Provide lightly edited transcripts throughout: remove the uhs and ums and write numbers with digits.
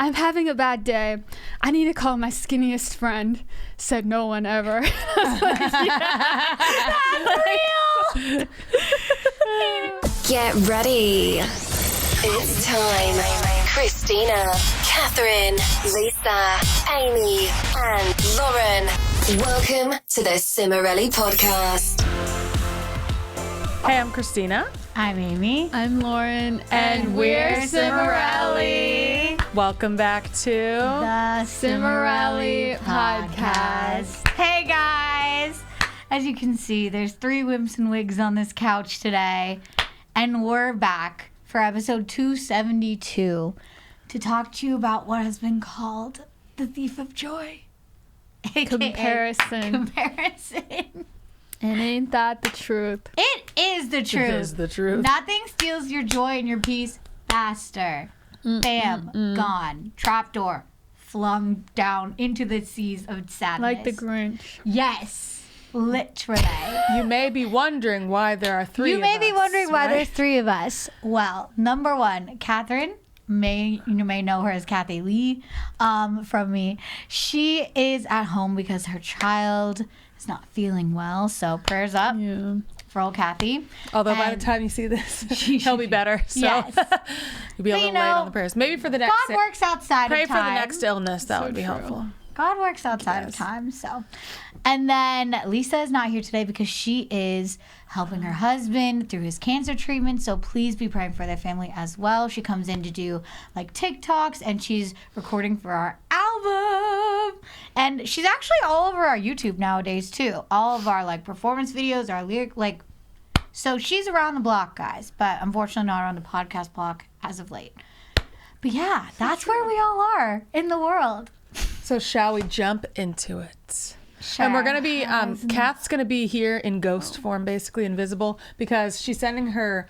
I'm having a bad day. I need to call my skinniest friend. Said no one ever. That's real. Get ready. It's time. Christina, Catherine, Lisa, Amy, and Lauren. Welcome to the Cimorelli podcast. Hey, I'm Christina. I'm Amy. I'm Lauren. And we're Cimorelli. Welcome back to the Cimorelli podcast. Hey, guys. As you can see, there's 3 wimps and wigs on this couch today. And we're back for episode 272 to talk to you about what has been called the thief of joy. Comparison. And ain't that the truth? It is the truth. It is the truth. Nothing steals your joy and your peace faster. Bam, gone. Trapdoor, flung down into the seas of sadness. Like the Grinch. Yes, literally. You may be wondering why there are 3 of us. You may be wondering why there's 3 of us. Well, number 1, Catherine. You may know her as Kathy Lee from me. She is at home because her child is not feeling well. So prayers up for old Kathy. Although by the time you see this, he'll be better. So Yes. you'll be a little late on the prayers. Maybe for the next. God works outside of time. Pray for the next illness. That would be helpful. God works outside of time, so. And then Lisa is not here today because she is helping her husband through his cancer treatment, so please be praying for their family as well. She comes in to do like TikToks, and she's recording for our album. And she's actually all over our YouTube nowadays too. All of our like performance videos, our lyric, like, so she's around the block, guys, but unfortunately not on the podcast block as of late. But yeah, that's where we all are in the world. So shall we jump into it? Sure. And we're going to be, Kath's going to be here in ghost form, basically invisible, because she's sending her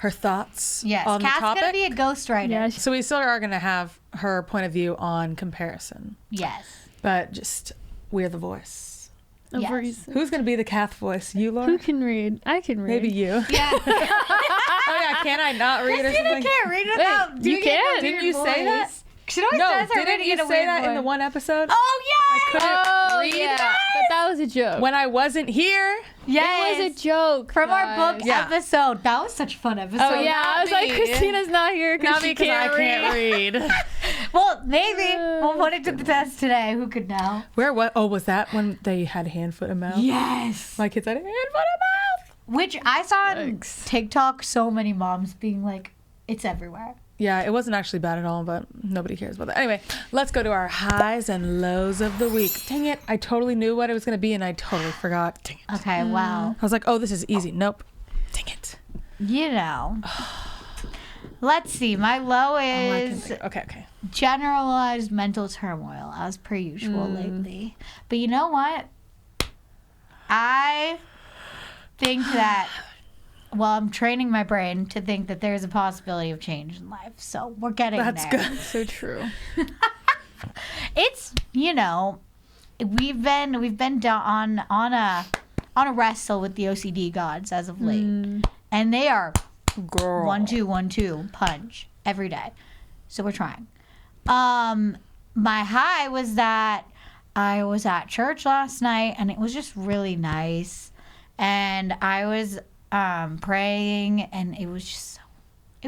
thoughts on the topic. Kath's going to be a ghostwriter. Yeah, So we still are going to have her point of view on comparison. Yes. But just, we're the voice. Of Yes. reason. Who's going to be the Kath voice? You, Laura? Who can read? I can read. Maybe you. Yeah. Oh, yeah, can I not read or Christina something? can't read without you doing it in can. a Didn't weird you say that? voice. She always No, does her didn't reading you in a say weird that in the voice. one episode? Oh, yeah. Oh, read yeah. that? But that was a joke. When I wasn't here? Yes. It was a joke. From our guys. book Yeah. episode. That was such a fun episode. Oh, yeah. I was like, me. Christina's not here because Not she because can't I can't read. Well, maybe. We'll put it to the test today. Who could know? Where, what? Oh, was that when they had hand, foot, and mouth? Yes. My kids had hand, foot, and mouth. Which I saw on Yikes. TikTok so many moms being like, it's everywhere. Yeah, it wasn't actually bad at all, but nobody cares about that. Anyway, let's go to our highs and lows of the week. Dang it. I totally knew what it was going to be, and I totally forgot. Dang it. Okay, wow. I was like, oh, this is easy. Nope. Dang it. You know. Let's see. My low I can is think. Okay. generalized mental turmoil, as per usual lately. But you know what? I think that, well, I'm training my brain to think that there's a possibility of change in life. So we're getting That's there. good. So true. It's, you know, we've been down on a wrestle with the OCD gods as of late. And they are Girl. 1 2 1 2 punch every day. So we're trying. My high was that I was at church last night and it was just really nice. And I was praying and it was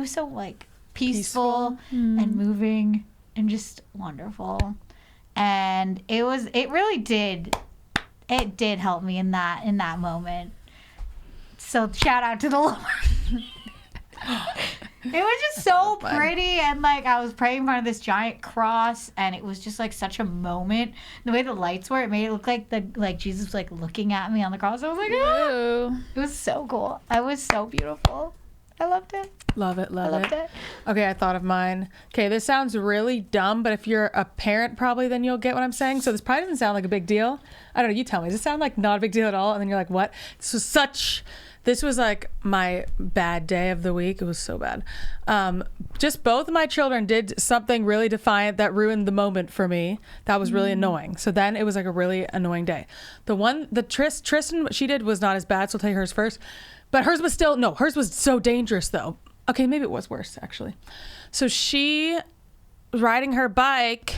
so like peaceful and moving and just wonderful. And it really did help me in that moment. So shout out to the Lord. It was just so pretty, and like I was praying in front of this giant cross, and it was just like such a moment. The way the lights were, it made it look like Jesus was like looking at me on the cross. I was like, ah! Ew. It was so cool. It was so beautiful. I loved it. Love it. I loved it. Okay, I thought of mine. Okay, this sounds really dumb, but if you're a parent, probably then you'll get what I'm saying. So this probably doesn't sound like a big deal. I don't know. You tell me. Does it sound like not a big deal at all? And then you're like, what? This was like my bad day of the week. It was so bad. Just both of my children did something really defiant that ruined the moment for me. That was really annoying. So then it was like a really annoying day. Tristan, what she did was not as bad. So I'll tell you hers first. But hers was hers was so dangerous though. Okay, maybe it was worse actually. So she riding her bike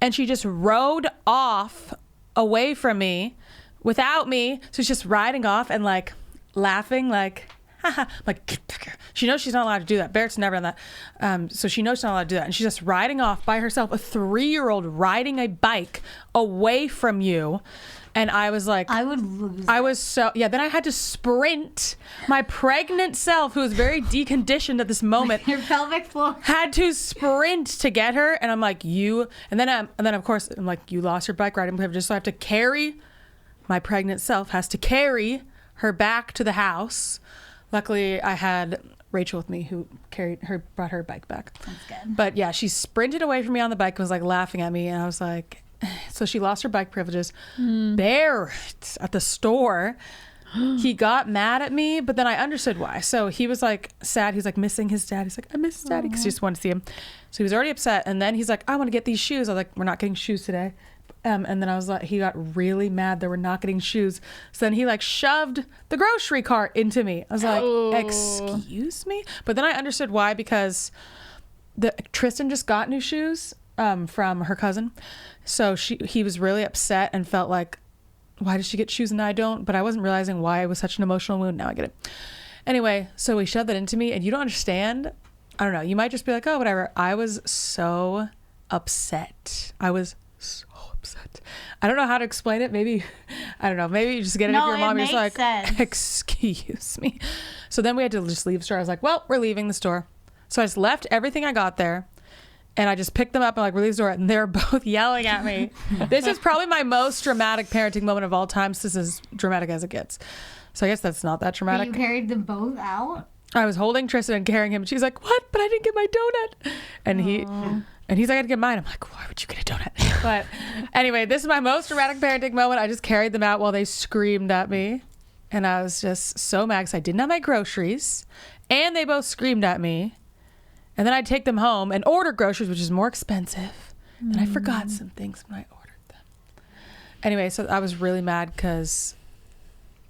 and she just rode off away from me without me. So she's just riding off and like laughing like, haha. Like, she knows she's not allowed to do that. Barrett's never done that. So she knows she's not allowed to do that. And she's just riding off by herself, a 3-year-old riding a bike away from you. And I was like, I would lose I was so, yeah, then I had to sprint. My pregnant self, who was very deconditioned at this moment, your pelvic floor. had to sprint to get her. And I'm like, and then of course, I'm like, you lost your bike riding privileges. So I have to carry, my pregnant self has to carry her back to the house. Luckily, I had Rachel with me who brought her bike back. That's good. But yeah, she sprinted away from me on the bike and was like laughing at me. And I was like, so she lost her bike privileges. Barrett at the store, he got mad at me, but then I understood why. So he was like sad. He's like missing his dad. He's like, I miss his daddy, because he just wanted to see him. So he was already upset. And then he's like, I want to get these shoes. I was like, we're not getting shoes today. And then I was like, he got really mad that we're not getting shoes. So then he like shoved the grocery cart into me. I was like, excuse me? But then I understood why, because Tristan just got new shoes from her cousin. So he was really upset and felt like, why does she get shoes and I don't? But I wasn't realizing why it was such an emotional wound. Now I get it. Anyway, so he shoved that into me, and you don't understand. I don't know. You might just be like, oh, whatever. I was so upset. I was so upset. I don't know how to explain it. Maybe, I don't know. Maybe you just get it if your mom. You're just like, sense. Excuse me. So then we had to just leave the store. I was like, well, we're leaving the store. So I just left everything I got there. And I just picked them up and like, release the door, and they're both yelling at me. This is probably my most dramatic parenting moment of all time. So this is as dramatic as it gets. So I guess that's not that dramatic. You carried them both out? I was holding Tristan and carrying him. And she's like, what? But I didn't get my donut. And he's like, I gotta get mine. I'm like, why would you get a donut? But anyway, this is my most dramatic parenting moment. I just carried them out while they screamed at me. And I was just so mad because I didn't have my groceries. And they both screamed at me. And then I'd take them home and order groceries, which is more expensive. And I forgot some things when I ordered them. Anyway, so I was really mad because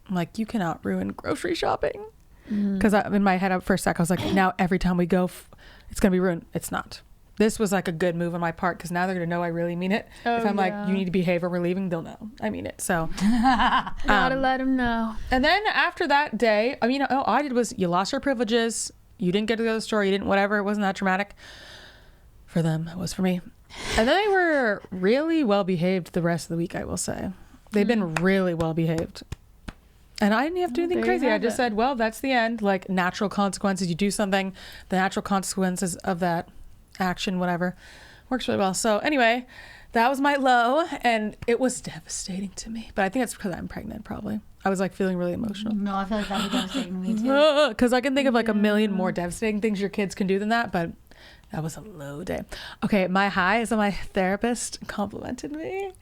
I'm like, you cannot ruin grocery shopping. Because in my head, for a sec, I was like, now every time we go, it's going to be ruined. It's not. This was like a good move on my part, because now they're going to know I really mean it. If I'm like, you need to behave or we're leaving, they'll know I mean it. So Gotta let them know. And then after that day, I mean, all I did was, you lost your privileges. You didn't get to go to the store. You didn't whatever. It wasn't that dramatic. For them, it was for me. And then they were really well behaved the rest of the week, I will say. They've been really well behaved. And I didn't have to do anything crazy. I just said, well, that's the end. Like, natural consequences. You do something, the natural consequences of that action, whatever, works really well. So anyway, that was my low, and it was devastating to me. But I think that's because I'm pregnant, probably. I was like feeling really emotional. No, I feel like that would be devastating to me too. Because I can think of like a million more devastating things your kids can do than that, but that was a low day. Okay, my high is that my therapist complimented me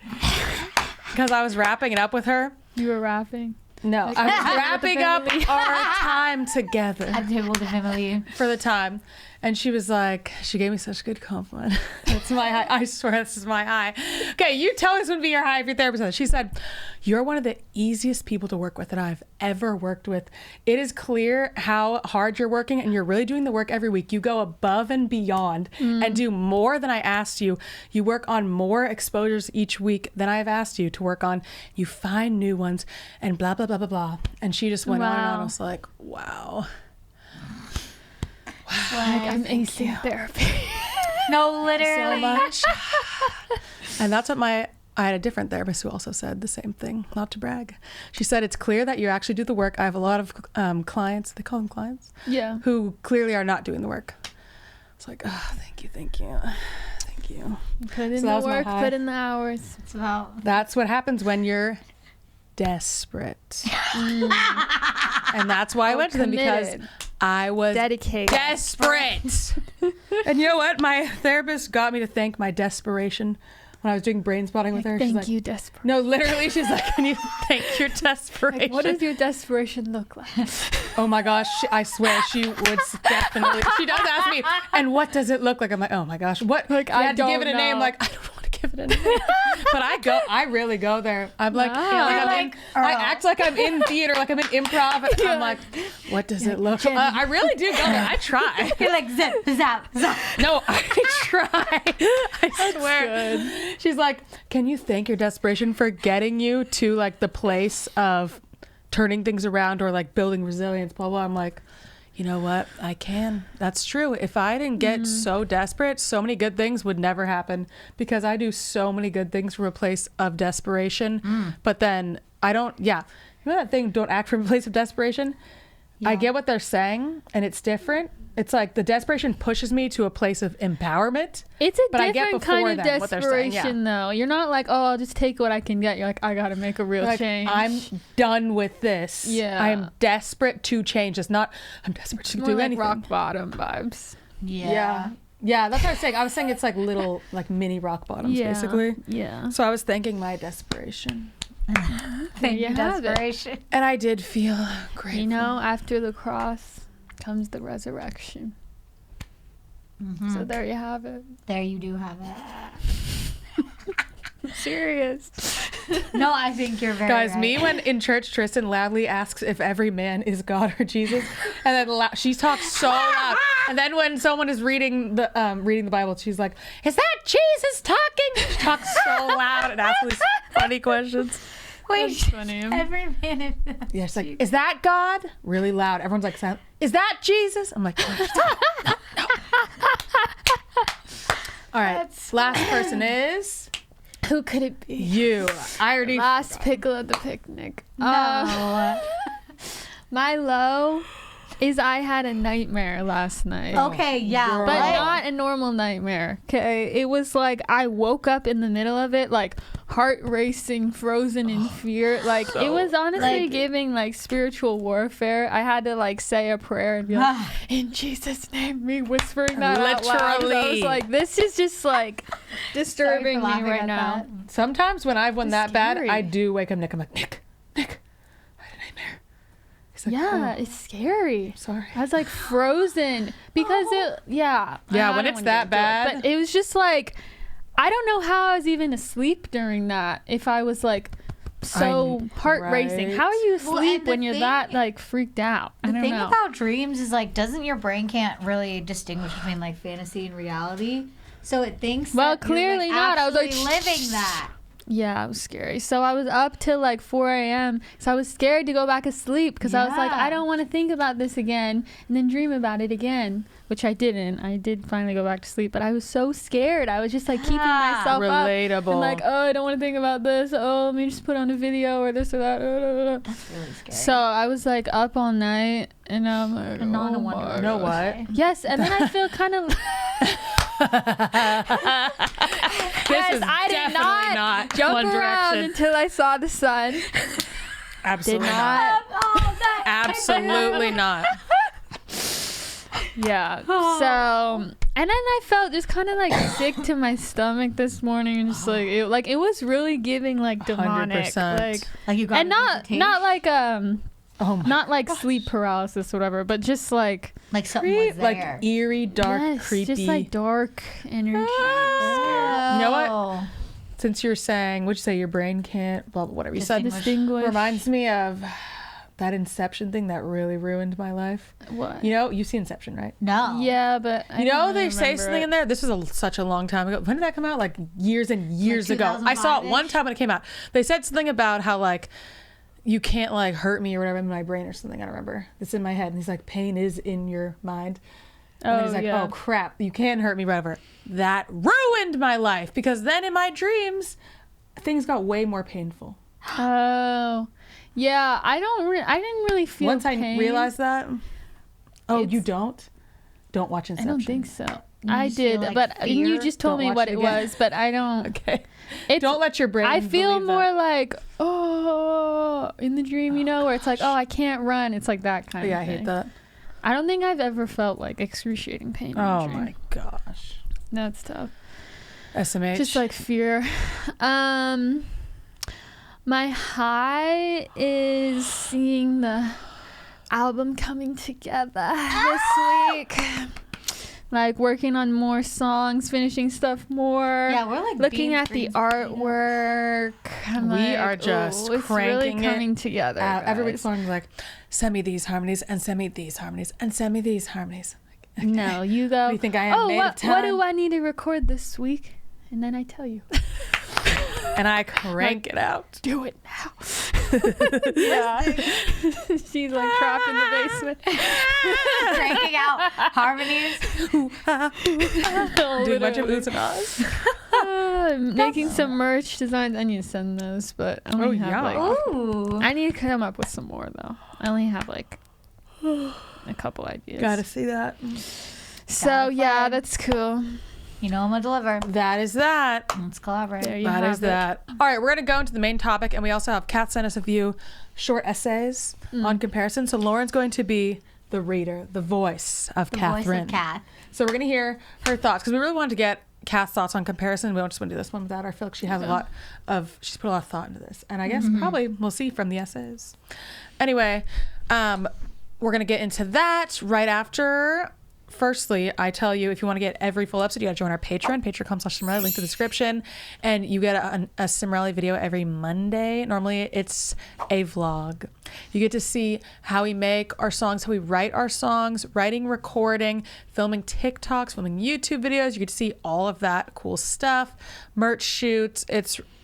because I was wrapping it up with her. You were rapping? No, I was wrapping up our time together At the table with the family. for the time. And she was like, she gave me such a good compliment. That's my high. I swear this is my high. Okay, you tell us when be your high if your therapist says. She said, you're one of the easiest people to work with that I've ever worked with. It is clear how hard you're working, and you're really doing the work every week. You go above and beyond and do more than I asked you. You work on more exposures each week than I've asked you to work on. You find new ones and blah, blah, blah, blah, blah. And she just went on and on. I was like, wow. Like, I'm acing therapy. No, literally. So much. And that's what I had a different therapist who also said the same thing, not to brag. She said, it's clear that you actually do the work. I have a lot of clients, they call them clients, who clearly are not doing the work. It's like, oh, thank you. Thank you. Put in the work, put in the hours. That's what happens when you're desperate. And that's why I went to them, because I was dedicated, desperate. And you know what? My therapist got me to thank my desperation when I was doing brain spotting with her. Thank she's like, you, desperate. No, literally, she's like, can you thank your desperation? Like, what does your desperation look like? Oh my gosh, I swear she would definitely. She does ask me, and what does it look like? I'm like, oh my gosh, what? Like, I I had to give it a don't name. know. Like, I don't want want to give it anymore. But I really go there. I'm like, Wow. I act like I'm in theater, like I'm in improv, and I'm like, what does it look like? I really do go there. I try. You're like, zip, zap, zap. No, I try. I swear. Good. She's like, can you thank your desperation for getting you to like the place of turning things around or like building resilience, blah, blah. I'm like, you know what? I can. That's true. If I didn't get so desperate, so many good things would never happen because I do so many good things from a place of desperation. But then I don't, You know that thing, don't act from a place of desperation? Yeah. I get what they're saying and it's different. It's like the desperation pushes me to a place of empowerment. It's a but I get different before kind of then what they're saying, desperation, though. You're not like, oh, I'll just take what I can get. You're like, I got to make a real Like, change. I'm done with this. Yeah. I am desperate to change. It's not, I'm desperate to More do like anything. rock bottom vibes. Yeah. Yeah, that's what I was saying. I was saying it's like little, like mini rock bottoms, basically. Yeah. So I was thanking my desperation. There you have it. Desperation. And I did feel grateful. You know, after the cross comes the resurrection. So there you have it. There you do have it. I'm serious. No, I think you're very Guys, right. me when in church, Tristan loudly asks if every man is God or Jesus, and then she talks so loud. And then when someone is reading the Bible, she's like, "Is that Jesus talking?" She talks so loud and asks these funny questions. Wait, That's funny. every man is... Yeah, she's like, "Is that God?" Really loud. Everyone's like, "Silent." "Is that Jesus?" I'm like, "No." All right, That's last person is Who could it be? you. I already. Last pickle at the picnic. No. My low is I had a nightmare last night. Okay, yeah. But not a normal nightmare. Okay, it was like I woke up in the middle of it, like heart racing, frozen in fear. Like it was honestly Like- giving like spiritual warfare. I had to like say a prayer and be like, "In Jesus' name," me whispering that out loud. I Literally. was like, "This is just like disturbing me right now." Sometimes when I've won It's that bad, scary. I do wake up. I'm like, Nick, I had a nightmare. He's like, Yeah, "Oh, it's scary. sorry." I was like frozen because Yeah, I when don't it's wanna that get into bad. it, but it was just like I don't know how I was even asleep during that. If I was like so heart racing, right. how are you Well, asleep and when the you're thing- that like freaked out? I The don't thing know. about dreams is like, doesn't your brain can't really distinguish between like fantasy and reality? So it thinks. Well, that you're, clearly like, not. I was like, actually living that. Yeah, it was scary. So I was up till like 4 a.m. So I was scared to go back to sleep because I was like, Yeah. I don't want to think about this again and then dream about it again, which I didn't. I did finally go back to sleep, but I was so scared. I was just like keeping myself up. Relatable. And like, oh, I don't want to think about this. Oh, let me just put on a video or this or that. That's really scary. So I was like up all night and I'm like, And not oh a wonder. my You know God. what? Yes, and then I feel kind of. This is I did definitely not jump One around Direction. until I saw the sun. Did Absolutely not. not. Oh, that Absolutely not. Yeah. So, and then I felt just kind of like sick to my stomach this morning, and just like it was really giving like demonic, 100%. Like you got and a not visitation? like Oh my. not like sleep paralysis or whatever, but just like like something was there. Like eerie, dark, yes, creepy. just like dark energy. You know what? Oh. Since you're saying, what'd you say, your brain can't, blah, blah, whatever you said, Distinguish. reminds me of that Inception thing that really ruined my life. What? You know, you see Inception, right? No. Yeah, but I You know, don't they really say remember something it. in there. This was such a long time ago. When did that come out? Like years and years ago. I saw it 2005-ish? one time when it came out. They said something about how like you can't like hurt me or whatever in my brain or something. I don't remember. It's in my head. And he's like, pain is in your mind. And then he's like, yeah. oh crap, you can hurt me, whatever. That ruined my life because then in my dreams, things got way more painful. Oh, yeah. I didn't really feel Once pain. I realized that. Oh, you It's- don't watch I Inception. don't think so. You I just feel, did, like, but and you fear? just told Don't me watch what it it again. was, but I don't. Okay. It's, Don't let your brain. I feel believe more that. like in the dream, you know, where it's like, oh, I can't run. It's like that kind Yeah, I of thing. hate that. I don't think I've ever felt like excruciating pain. In a Oh dream. my gosh. That's tough. SMH. Just like fear. My high is seeing the album coming together this week. like working on more songs, finishing stuff more. Yeah, we're like looking being at the green screen. artwork. I'm We like, are just ooh, it's really cranking coming it together. Every week guys. Lauren's like, send me these harmonies and send me these harmonies and send me these harmonies. Like, okay. No, you go. What do you think I am, made of time? What do I need to record this week? And then I tell you. And I crank it out. Do it now. Yeah. She's like trapped in the basement. Cranking out harmonies. Do a bunch of oohs and ahs. Making some merch designs. I need to send those, but I only have like. Ooh. I need to come up with some more though. I only have like a couple ideas. Gotta see that. So yeah, fun. that's cool. You know I'm gonna deliver. That is that. Let's collaborate. There you That have is it. that. All right, we're going to go into the main topic, and we also have Kat send us a few short essays on comparison. So Lauren's going to be the reader, the voice of The Catherine. voice of Kat. So we're going to hear her thoughts, because we really wanted to get Kat's thoughts on comparison. We don't just want to do this one without her. I feel like she has she's put a lot of thought into this. And I guess probably we'll see from the essays. Anyway, we're going to get into that right after. Firstly, I tell you, if you want to get every full episode, you got to join our Patreon, patreon.com/Cimorelli, link in the description. And you get a Cimorelli video every Monday. Normally, it's a vlog. You get to see how we make our songs, how we write our songs, writing, recording, filming TikToks, filming YouTube videos. You get to see all of that cool stuff, merch shoots.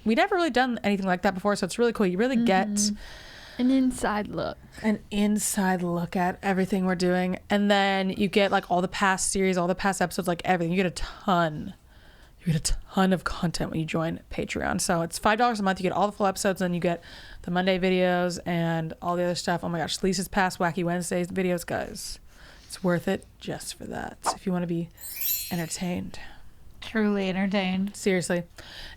We never really done anything like that before, so it's really cool. You really get An inside look. an inside look at everything we're doing, and then you get like all the past series, all the past episodes, like everything. You get a ton of content when you join Patreon. So it's $5 a month. You get all the full episodes, and then you get the Monday videos and all the other stuff. Oh my gosh, Lisa's past Wacky Wednesdays videos, guys. It's worth it just for that. So if you want to be entertained, Truly entertained. seriously.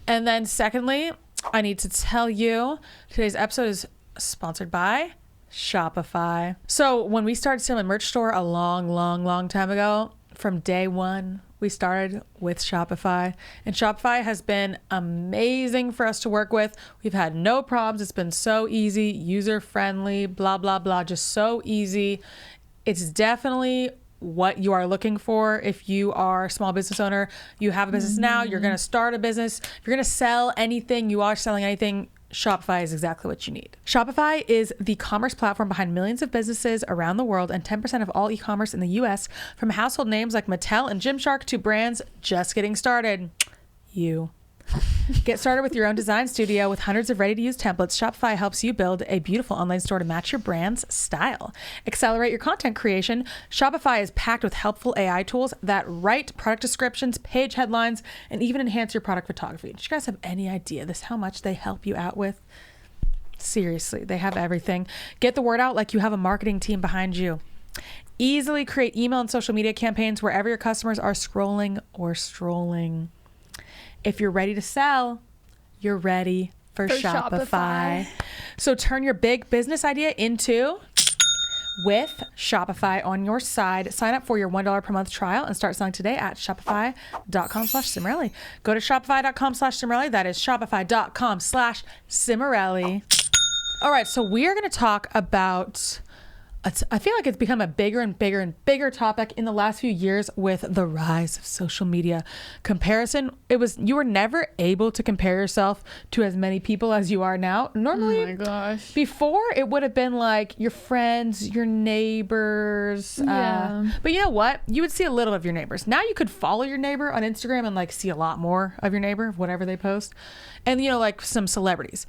And then secondly, I need to tell you today's episode is sponsored by Shopify. So when we started selling a merch store a long time ago, from day one, we started with Shopify, and Shopify has been amazing for us to work with. We've had no problems. It's been so easy, user friendly, blah, blah, blah, just so easy. It's definitely what you are looking for if you are a small business owner. You have a business now, you're going to start a business. If you're going to sell anything, you are selling anything, Shopify is exactly what you need. Shopify is the commerce platform behind millions of businesses around the world and 10% of all e-commerce in the US, from household names like Mattel and Gymshark to brands just getting started. You. Get started with your own design studio with hundreds of ready-to-use templates. Shopify helps you build a beautiful online store to match your brand's style. Accelerate your content creation. Shopify is packed with helpful AI tools that write product descriptions, page headlines, and even enhance your product photography. Do you guys have any idea how much they help you out with? Seriously, they have everything. Get the word out like you have a marketing team behind you. Easily create email and social media campaigns wherever your customers are scrolling or strolling. If you're ready to sell, you're ready for Shopify. So turn your big business idea into with Shopify on your side. Sign up for your $1 per month trial and start selling today at shopify.com/Cimorelli. Go to shopify.com/Cimorelli. That is shopify.com/Cimorelli. All right, so we are going to talk about, I feel like it's become a bigger and bigger topic in the last few years with the rise of social media. Comparison, you were never able to compare yourself to as many people as you are now. Normally, Oh my gosh. before it would have been like your friends, your neighbors. Yeah. But you know what? You would see a little of your neighbors. Now you could follow your neighbor on Instagram and like see a lot more of your neighbor, whatever they post. And like some celebrities.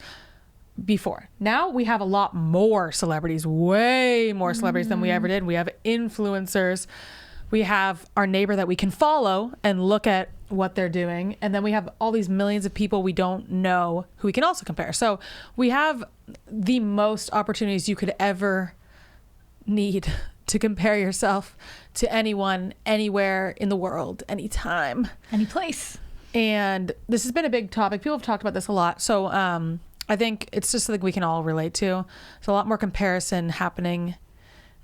Before. Now we have a lot more celebrities, way more celebrities than we ever did. We have influencers. We have our neighbor that we can follow and look at what they're doing. And then we have all these millions of people we don't know who we can also compare. So we have the most opportunities you could ever need to compare yourself to anyone, anywhere in the world, anytime. Any place. And this has been a big topic. People have talked about this a lot. So, I think it's just something we can all relate to. There's a lot more comparison happening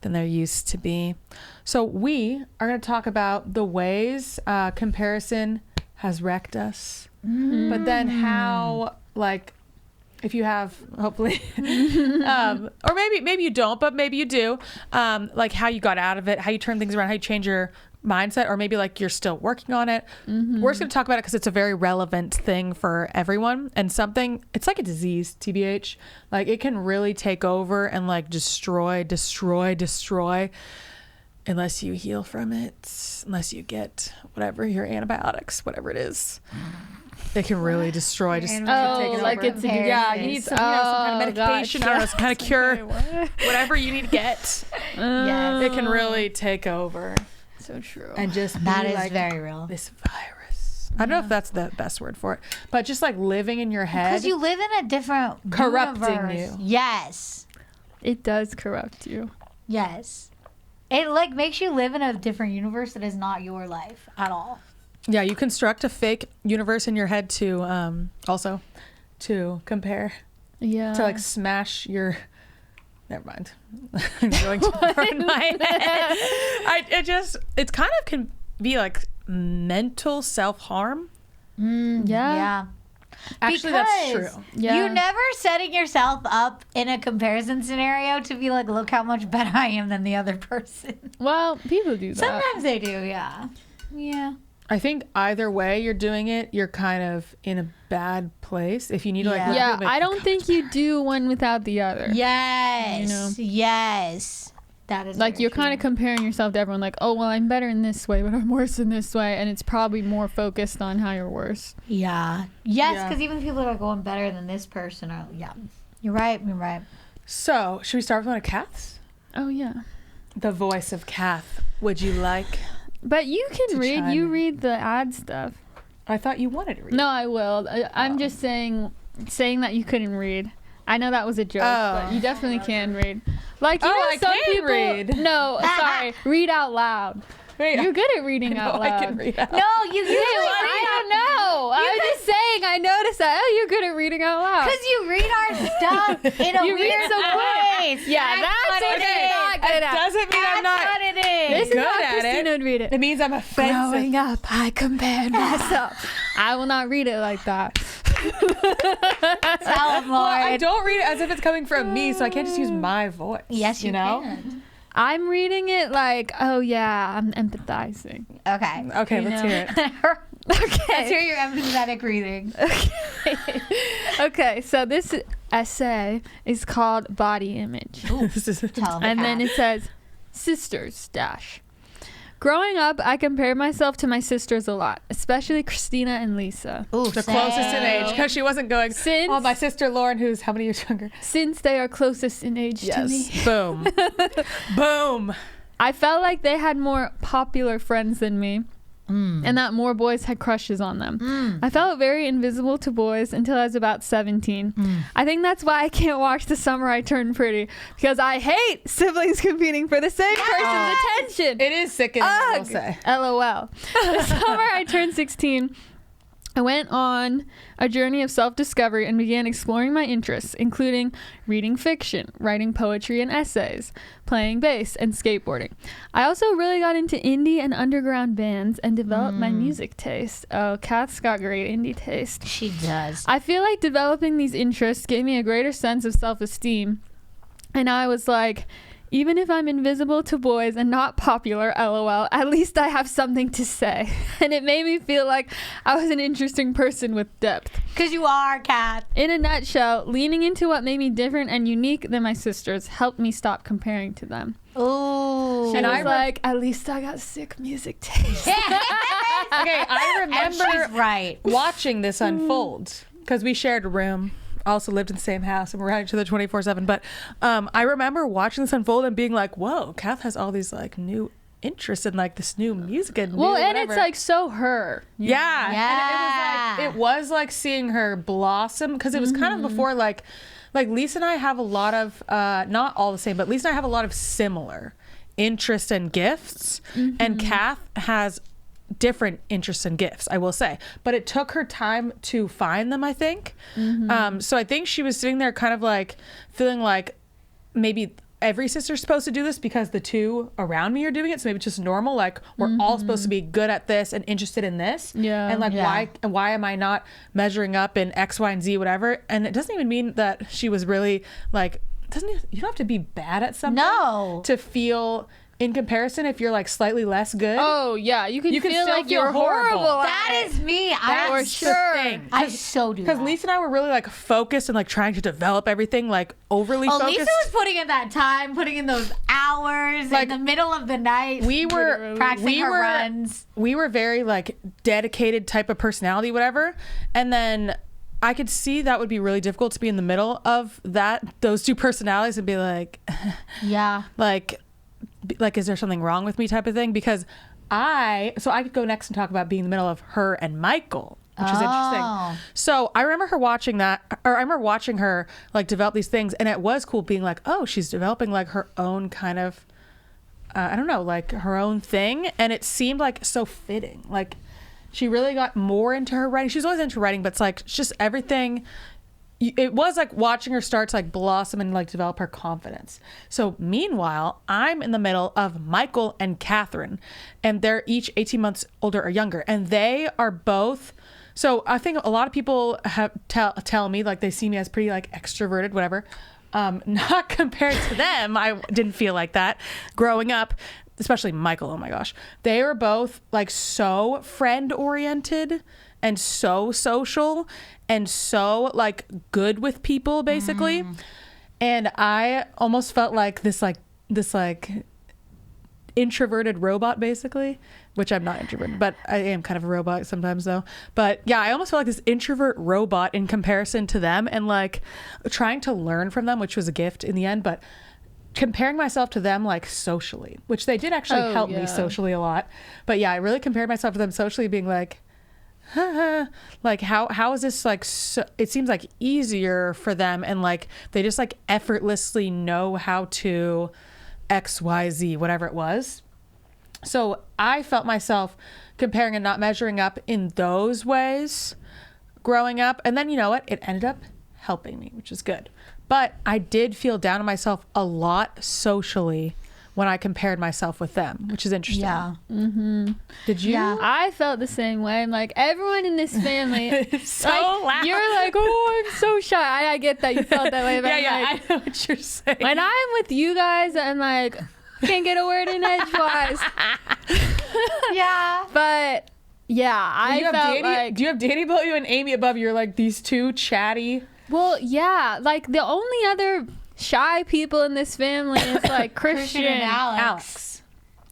than there used to be. So we are going to talk about the ways comparison has wrecked us. But then how, like, if you have, hopefully, or maybe you don't, but maybe you do, like how you got out of it, how you turn things around, how you change your mindset, or maybe like you're still working on it. We're just going to talk about it because it's a very relevant thing for everyone, and it's like a disease, TBH. Like it can really take over and like destroy unless you heal from it, unless you get whatever, your antibiotics, whatever it is. It can really destroy. Just like it's yeah. You need some, some kind of medication. Gosh, I don't know, some kind of cure, whatever you need to get. Yes. It can really take over. So true. And just That be is like very real. this virus. I don't know if that's the best word for it, but just like living in your head. Because you live in a different Corrupting universe. you. Yes. It does corrupt you. Yes. It like makes you live in a different universe that is not your life at all. Yeah, you construct a fake universe in your head to also to compare, Yeah. to like smash your. Never mind. I'm going to burn my head. It's kind of can be like mental self-harm. Yeah. Actually, that's true. Yeah. You never setting yourself up in a comparison scenario to be like, look how much better I am than the other person. Well, people do that. Sometimes they do, yeah. Yeah. I think either way you're doing it, you're kind of in a bad place. If you need to like... Yeah. Yeah, I don't think you do one without the other. Yes. You know? Yes. That is Like, you're kind of comparing yourself to everyone. Like, oh, well, I'm better in this way, but I'm worse in this way. And it's probably more focused on how you're worse. Yeah. Yes, Yeah. because even people that are going better than this person are, yeah. You're right. You're right. So, should we start with one of Kath's? Oh, yeah. The voice of Kath. Would you like... But you can To read. chime You in. read the ad stuff. I thought you wanted to read. No, I will. I'm just saying that you couldn't read. I know that was a joke, but you definitely can read. Like, you know, I some can people read. No, sorry. Read out loud. Wait, You're good at reading out loud. I can read out. No, you usually I don't know. I was just saying. I noticed that. Oh, you're good at reading out loud. because you read our stuff in a You read weird so quick. voice. Yeah, that's what it you're is. not good It at. doesn't mean I'm That's not... what it is. This is good how at it. Christina would read it. It means I'm offensive. Growing up, I compared myself. I will not read it like that. Tell him, Well, I Lauren. don't read it as if it's coming from me, so I can't just use my voice. Yes, you know? can. I'm reading it like, oh yeah, I'm empathizing. Okay. Okay, You let's know. hear it. Let's hear your empathetic reading. Okay, so this essay is called Body Image. This is Tell him. And then it says, Sisters, dash. Growing up, I compared myself to my sisters a lot, especially Christina and Lisa. Ooh, the closest in age, because she wasn't going, Since- oh, my sister Lauren, who's how many years younger? Since they are closest in age to me. Boom. Boom. I felt like they had more popular friends than me. And that more boys had crushes on them. I felt very invisible to boys until I was about 17. I think that's why I can't watch The Summer I Turned Pretty, because I hate siblings competing for the same person's attention. It is sickening, I will Ugh. say. LOL. The summer I turned 16, I went on a journey of self-discovery and began exploring my interests, including reading fiction, writing poetry and essays, playing bass, and skateboarding. I also really got into indie and underground bands and developed my music taste. Oh, Kat's got great indie taste. She does. I feel like developing these interests gave me a greater sense of self-esteem. And I was like, even if I'm invisible to boys and not popular, LOL, at least I have something to say. And it made me feel like I was an interesting person with depth. Because you are, Kat. In a nutshell, leaning into what made me different and unique than my sisters helped me stop comparing to them. Ooh. And I I was like, at least I got sick music taste. Okay, I And remember she's right. watching this unfold because we shared a room. Also lived in the same house and we're around each other 24/7. But I remember watching this unfold and being like, "Whoa, Kath has all these like new interests in like this new music and Well, new and whatever." it's like so her. yeah, Yeah. And it was like seeing her blossom because it was kind of before like Lisa and I have a lot of not all the same, but Lisa and I have a lot of similar interests and gifts, and Kath has different interests and gifts, I will say, but it took her time to find them, I think. So I think she was sitting there kind of like feeling like maybe every sister's supposed to do this because the two around me are doing it, so maybe it's just normal, like we're all supposed to be good at this and interested in this. Yeah. And like Yeah. why am I not measuring up in X, Y, and Z, whatever? And it doesn't even mean that she was really like, you don't have to be bad at something No. to feel in comparison, if you're like slightly less good, Oh yeah, you can You can feel still like feel you're horrible. horrible. That is me. that's for the sure. thing. I so do Because that. Lisa and I were really like focused and like trying to develop everything like overly Oh, focused. Lisa was putting in that time, putting in those hours Like, in the middle of the night. we were practicing her runs. We were very like dedicated type of personality, whatever. And then I could see that would be really difficult to be in the middle of those two personalities and be like, Yeah. like, is there something wrong with me type of thing? Because I could go next and talk about being in the middle of her and Michael, which is interesting. Oh. So I remember her watching her like develop these things, and it was cool being like, oh, she's developing like her own kind of, I don't know, like her own thing. And it seemed like so fitting. Like she really got more into her writing. She was always into writing, but it's like it's just everything. It was like watching her start to like blossom and like develop her confidence. So meanwhile, I'm in the middle of Michael and Catherine, and they're each 18 months older or younger, and they are both. So I think a lot of people have tell me like they see me as pretty like extroverted, whatever. Not compared to them. I didn't feel like that growing up, especially Michael. Oh my gosh. They were both like so friend oriented and so social and so like good with people basically. And I almost felt like this introverted robot basically, which I'm not introverted, but I am kind of a robot sometimes though. But yeah, I almost felt like this introvert robot in comparison to them, and like trying to learn from them, which was a gift in the end, but comparing myself to them like socially, which they did actually help me socially a lot. But yeah, I really compared myself to them socially, being like, like how is this like so, it seems like easier for them, and like they just like effortlessly know how to XYZ, whatever it was. So I felt myself comparing and not measuring up in those ways growing up. And then you know what? It ended up helping me, which is good. But I did feel down on myself a lot socially when I compared myself with them, which is interesting. Yeah. Did you? Yeah. I felt the same way. I'm like, everyone in this family, It's so like, loud. you're like, oh, I'm so shy. I get that you felt that way. But Yeah, I'm yeah, like, I know what you're saying. when I'm with you guys, I'm like, can't get a word in edgewise. Yeah. But yeah, Do you I have felt Danny, like, do you have Danny below you and Amy above you? You're like these two chatty. well, yeah, like the only other shy people in this family is like Christian, and Alex. Alex.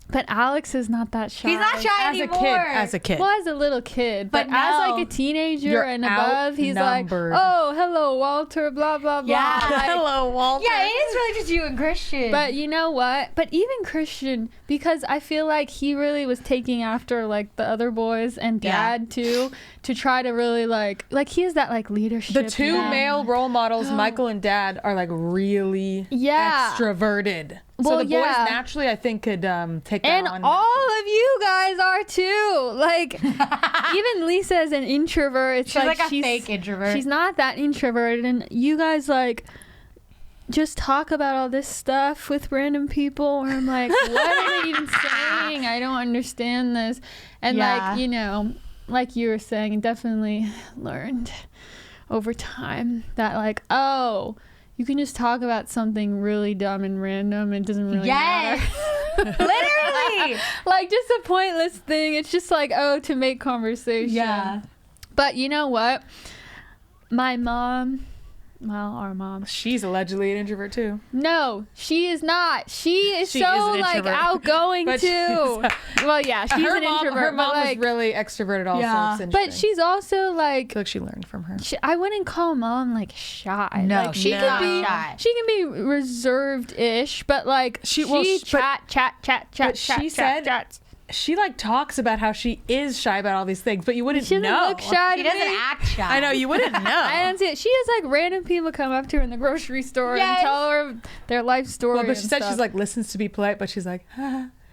But Alex is not that shy. He's not shy anymore. As a kid. Well, as a little kid, but But as no. like a teenager You're and above, he's like, outnumbered. "Oh, hello, Walter." Blah blah blah. Yeah. Like, Hello, Walter. Yeah, it is really just you and Christian. but you know what? But even Christian, because I feel like he really was taking after like the other boys and Yeah. Dad too, to try to really like he has that like leadership. The two now. male role models, Michael and Dad, are like really extroverted. So Well, the boys yeah. naturally, I think, could take that And on. all of you guys are too. Like, even Lisa is an introvert. It's she's like a fake introvert. She's not that introverted, and you guys like just talk about all this stuff with random people. Where I'm like, what are they even saying? I don't understand this. And Yeah. like, you know, like you were saying, definitely learned over time that like, oh, you can just talk about something really dumb and random. It doesn't really matter. Literally. Like just a pointless thing. It's just like, oh, to make conversation. Yeah. But you know what? My mom, well, our mom. She's allegedly an introvert too. No, she is not. She is She so is an like introvert. outgoing But too. Well, yeah, she's her an mom, introvert. her mom but like, was really extroverted also. Yeah. It's but interesting. she's also like, I feel like she learned from her. I wouldn't call mom like shy. No, like, she she's could not be shy. She can be reserved-ish, but like She- she well, chat. but she said- chats. She like talks about how she is shy about all these things, but you wouldn't She doesn't know. look shy. She to doesn't me. act shy. I know, you wouldn't know. I don't see it. She has like random people come up to her in the grocery store Yes. and tell her their life story. Well, but she and said stuff. she's like listens to be polite, but she's like,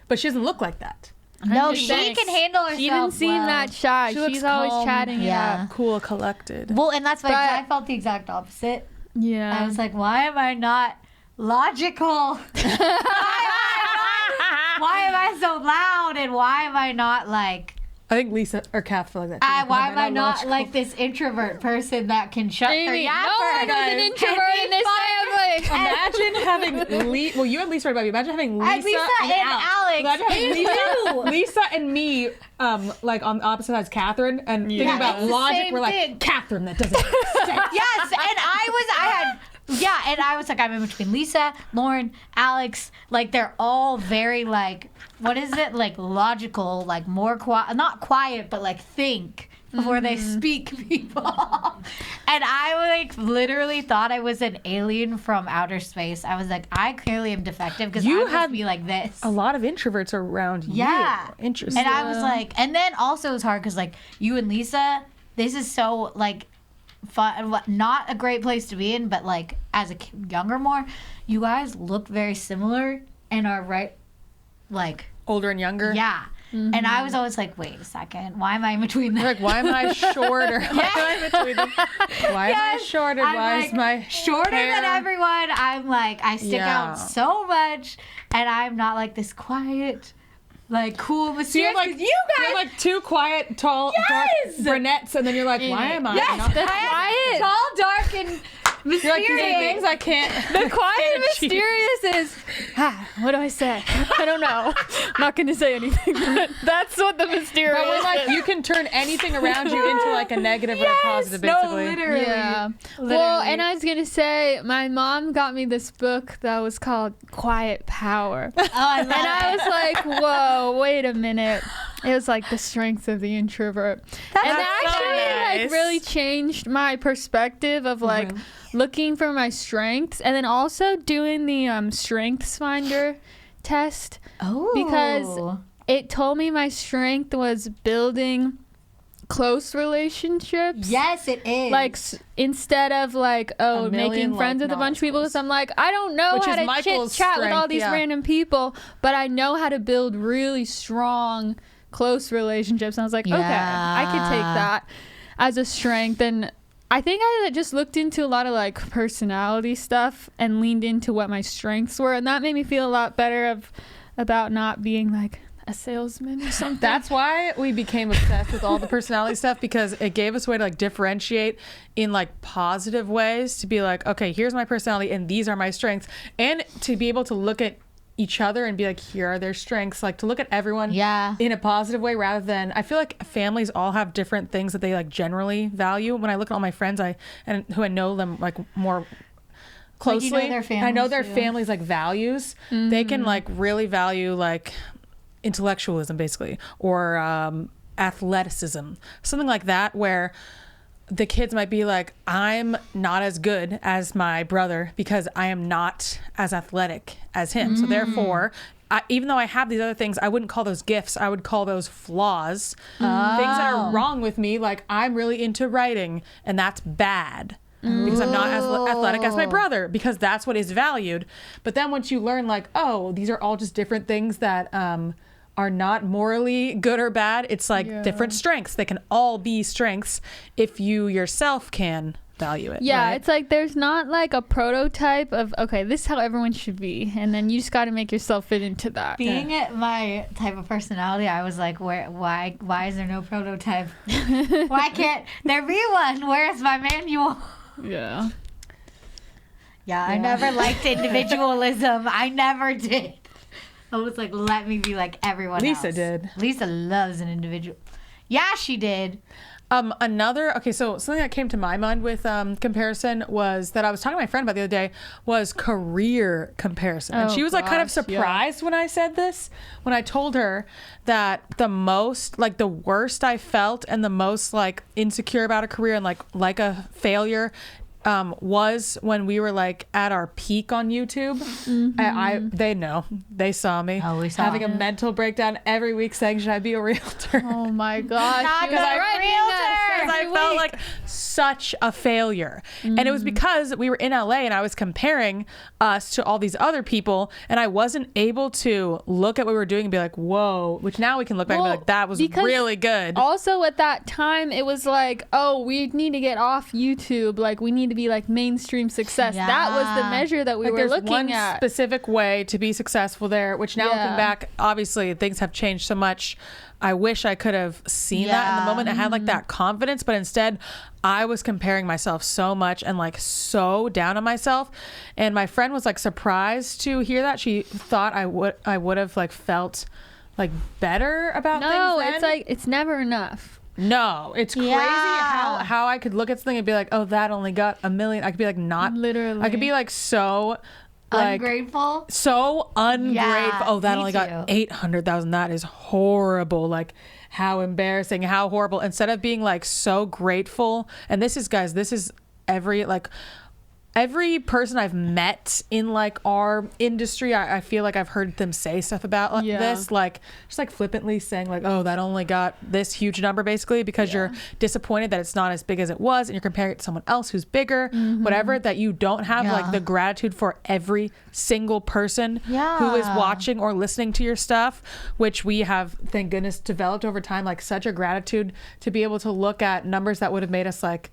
but she doesn't look like that. No, I'm she just saying. can handle herself. She didn't seem well. that shy. She looks She's always calm. chatting Yeah. it up. Cool, collected. Well, and that's why But- I felt the exact opposite. Yeah. I was like, why am I not logical? Why am I so loud? And why am I not like, I think Lisa or Kath feel like that. too. why am I not logical? like this introvert person that can shut their Amy, yapper? no one is an and introvert be in this fun? family. Imagine having well, you and Lisa right above you. Imagine having Lisa and Alex. Imagine having Lisa and me, like on the opposite sides, Catherine, and thinking about logic. same We're like, thing. Catherine, that doesn't make sense. Yes, and I was like, I'm in between Lisa, Lauren, Alex. Like, they're all very, like, what is it? Like, logical, like, more quiet, not quiet, but like, think before they speak, people. And I, like, literally thought I was an alien from outer space. I was like, I clearly am defective because I must be like this. A lot of introverts around you. Yeah. Interesting. And I was like, and then also it was hard because, like, you and Lisa, this is so, like, fun, not a great place to be in, but like as a younger more, you guys look very similar and are like older and younger. Yeah. Mm-hmm. And I was always like, wait a second, why am I in between them? Like, why am I shorter? Why am I in between them? Why am I shorter? Why is my shorter hair? than everyone? I'm like, I stick out so much, and I'm not like this quiet, like cool, mysterious. So you have like two quiet, tall, dark brunettes, and then you're like, why am I? Yes, the quiet, tall, dark, and mysterious. You're like, these are things I can't. The quiet and mysterious is, what do I say? I don't know. I'm not going to say anything, but that's what the mysterious But we're like, is. you can turn anything around you into like a negative or a positive, basically. No, literally. Yeah. Literally. Well, and I was going to say, my mom got me this book that was called Quiet Power. Oh, I love And I was like, whoa, wait a minute. It was like the strength of the introvert. And that so actually like nice. really changed my perspective of like looking for my strengths and then also doing the strengths finder test. Oh. Because it told me my strength was building close relationships. Yes, it is. Like instead of like making friends with a bunch of people, because I'm like, I don't know how to chit chat with all these random people, but I know how to build really strong close relationships. And I was like, okay, I could take that as a strength. And I think I just looked into a lot of like personality stuff and leaned into what my strengths were, and that made me feel a lot better about not being like a salesman or something. That's why we became obsessed with all the personality stuff, because it gave us a way to like differentiate in like positive ways, to be like, okay, here's my personality and these are my strengths, and to be able to look at each other and be like, here are their strengths, like to look at everyone in a positive way, rather than, I feel like families all have different things that they like generally value. When I look at all my friends who I know them like more closely, like, you know their families, I know their families like values. They can like really value like intellectualism basically, or athleticism, something like that, where the kids might be like, I'm not as good as my brother because I am not as athletic as him. So therefore, even though I have these other things, I wouldn't call those gifts. I would call those flaws. Things that are wrong with me. Like, I'm really into writing, and that's bad because I'm not as athletic as my brother, because that's what is valued. But then once you learn, like, oh, these are all just different things that are not morally good or bad. It's like different strengths. They can all be strengths if you yourself can value it. Yeah, right? it's like there's not like a prototype of, okay, this is how everyone should be, and then you just got to make yourself fit into that. Being my type of personality, I was like, why is there no prototype? Why can't there be one? Where's my manual? Yeah. Yeah, I never liked individualism. I never did. I was like, let me be like everyone else. Lisa did. Lisa loves an individual. Yeah, she did. So something that came to my mind with comparison was that I was talking to my friend about the other day was career comparison. And she was like kind of surprised when I said this, when I told her that the most, like the worst I felt and the most like insecure about a career and like a failure was when we were like at our peak on YouTube. They know, they saw me having a mental breakdown every week saying, should I be a realtor? Oh my gosh. Because I felt like such a failure. And it was because we were in LA and I was comparing us to all these other people, and I wasn't able to look at what we were doing and be like, whoa, which now we can look back and be like, that was really good. Also at that time, it was like, oh, we need to get off YouTube. Like, we need need to be like mainstream success. That was the measure that we like were there's looking one at. specific way to be successful there, which now looking back, obviously things have changed so much. I wish I could have seen that in the moment. I had like that confidence, but instead I was comparing myself so much and like so down on myself. And my friend was like surprised to hear that. She thought I would have like felt like better about things then. It's like it's never enough. No, it's crazy how I could look at something and be like, oh, that only got 1 million. I could be like, not literally. I could be like so like ungrateful. So ungrateful. Yeah, oh, that me only too. got 800,000. That is horrible. Like how embarrassing, how horrible. Instead of being like so grateful. And this is every person I've met in like our industry, I feel like I've heard them say stuff about this, like just like flippantly saying like, oh, that only got this huge number, basically because you're disappointed that it's not as big as it was and you're comparing it to someone else who's bigger, whatever, that you don't have like the gratitude for every single person who is watching or listening to your stuff, which we have, thank goodness, developed over time, like such a gratitude to be able to look at numbers that would have made us like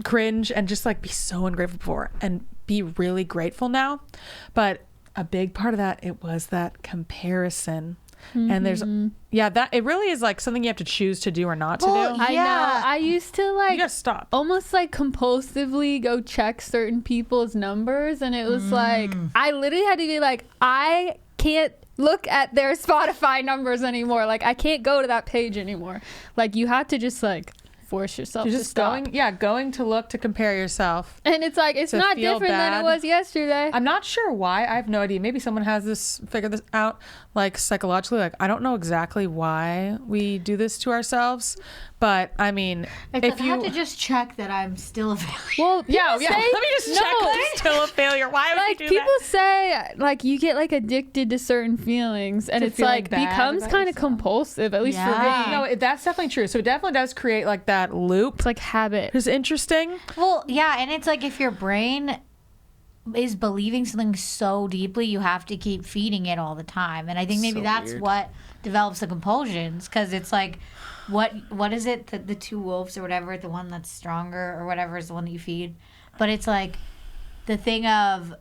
cringe and just like be so ungrateful for and be really grateful now. But a big part of that, it was that comparison. And there's that it really is like something you have to choose to do or not to do. I know. I used to like you gotta stop, almost like compulsively go check certain people's numbers, and it was like I literally had to be like, I can't look at their Spotify numbers anymore. Like I can't go to that page anymore. Like you have to just like force yourself to stop. going to look to compare yourself. And it's like, it's not different than it was yesterday. I'm not sure why. I have no idea. Maybe someone has figured this out, like psychologically. Like, I don't know exactly why we do this to ourselves. But I mean, if you have to just check that I'm still a failure. Well, let me just check if I'm still a failure. Why would like you do people that? say like you get like addicted to certain feelings, and it's like becomes kind of compulsive, at least for me. No, that's definitely true. So it definitely does create like that loop. It's like habit. It's interesting. Well, yeah, and it's like if your brain is believing something so deeply, you have to keep feeding it all the time. And I think maybe that's what develops the compulsions, because it's like, what is it, the two wolves or whatever, the one that's stronger or whatever is the one that you feed. But it's like the thing of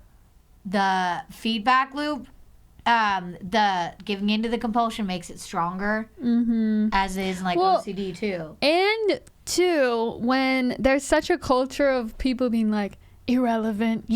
the feedback loop, the giving into the compulsion makes it stronger, as is like OCD too. And two, when there's such a culture of people being like irrelevant,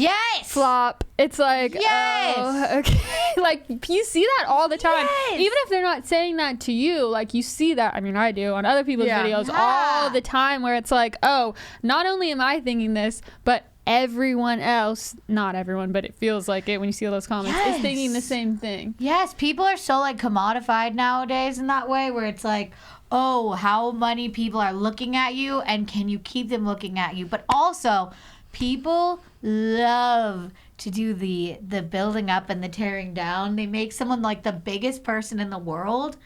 flop, it's like, oh, okay. Like you see that all the time, even if they're not saying that to you. Like you see that, I mean I do on other people's videos all the time, where it's like, oh, not only am I thinking this, but everyone else, not everyone, but it feels like it when you see all those comments, is thinking the same thing. Yes, people are so like commodified nowadays in that way, where it's like, oh, how many people are looking at you and can you keep them looking at you? But also, people love to do the building up and the tearing down. They make someone like the biggest person in the world,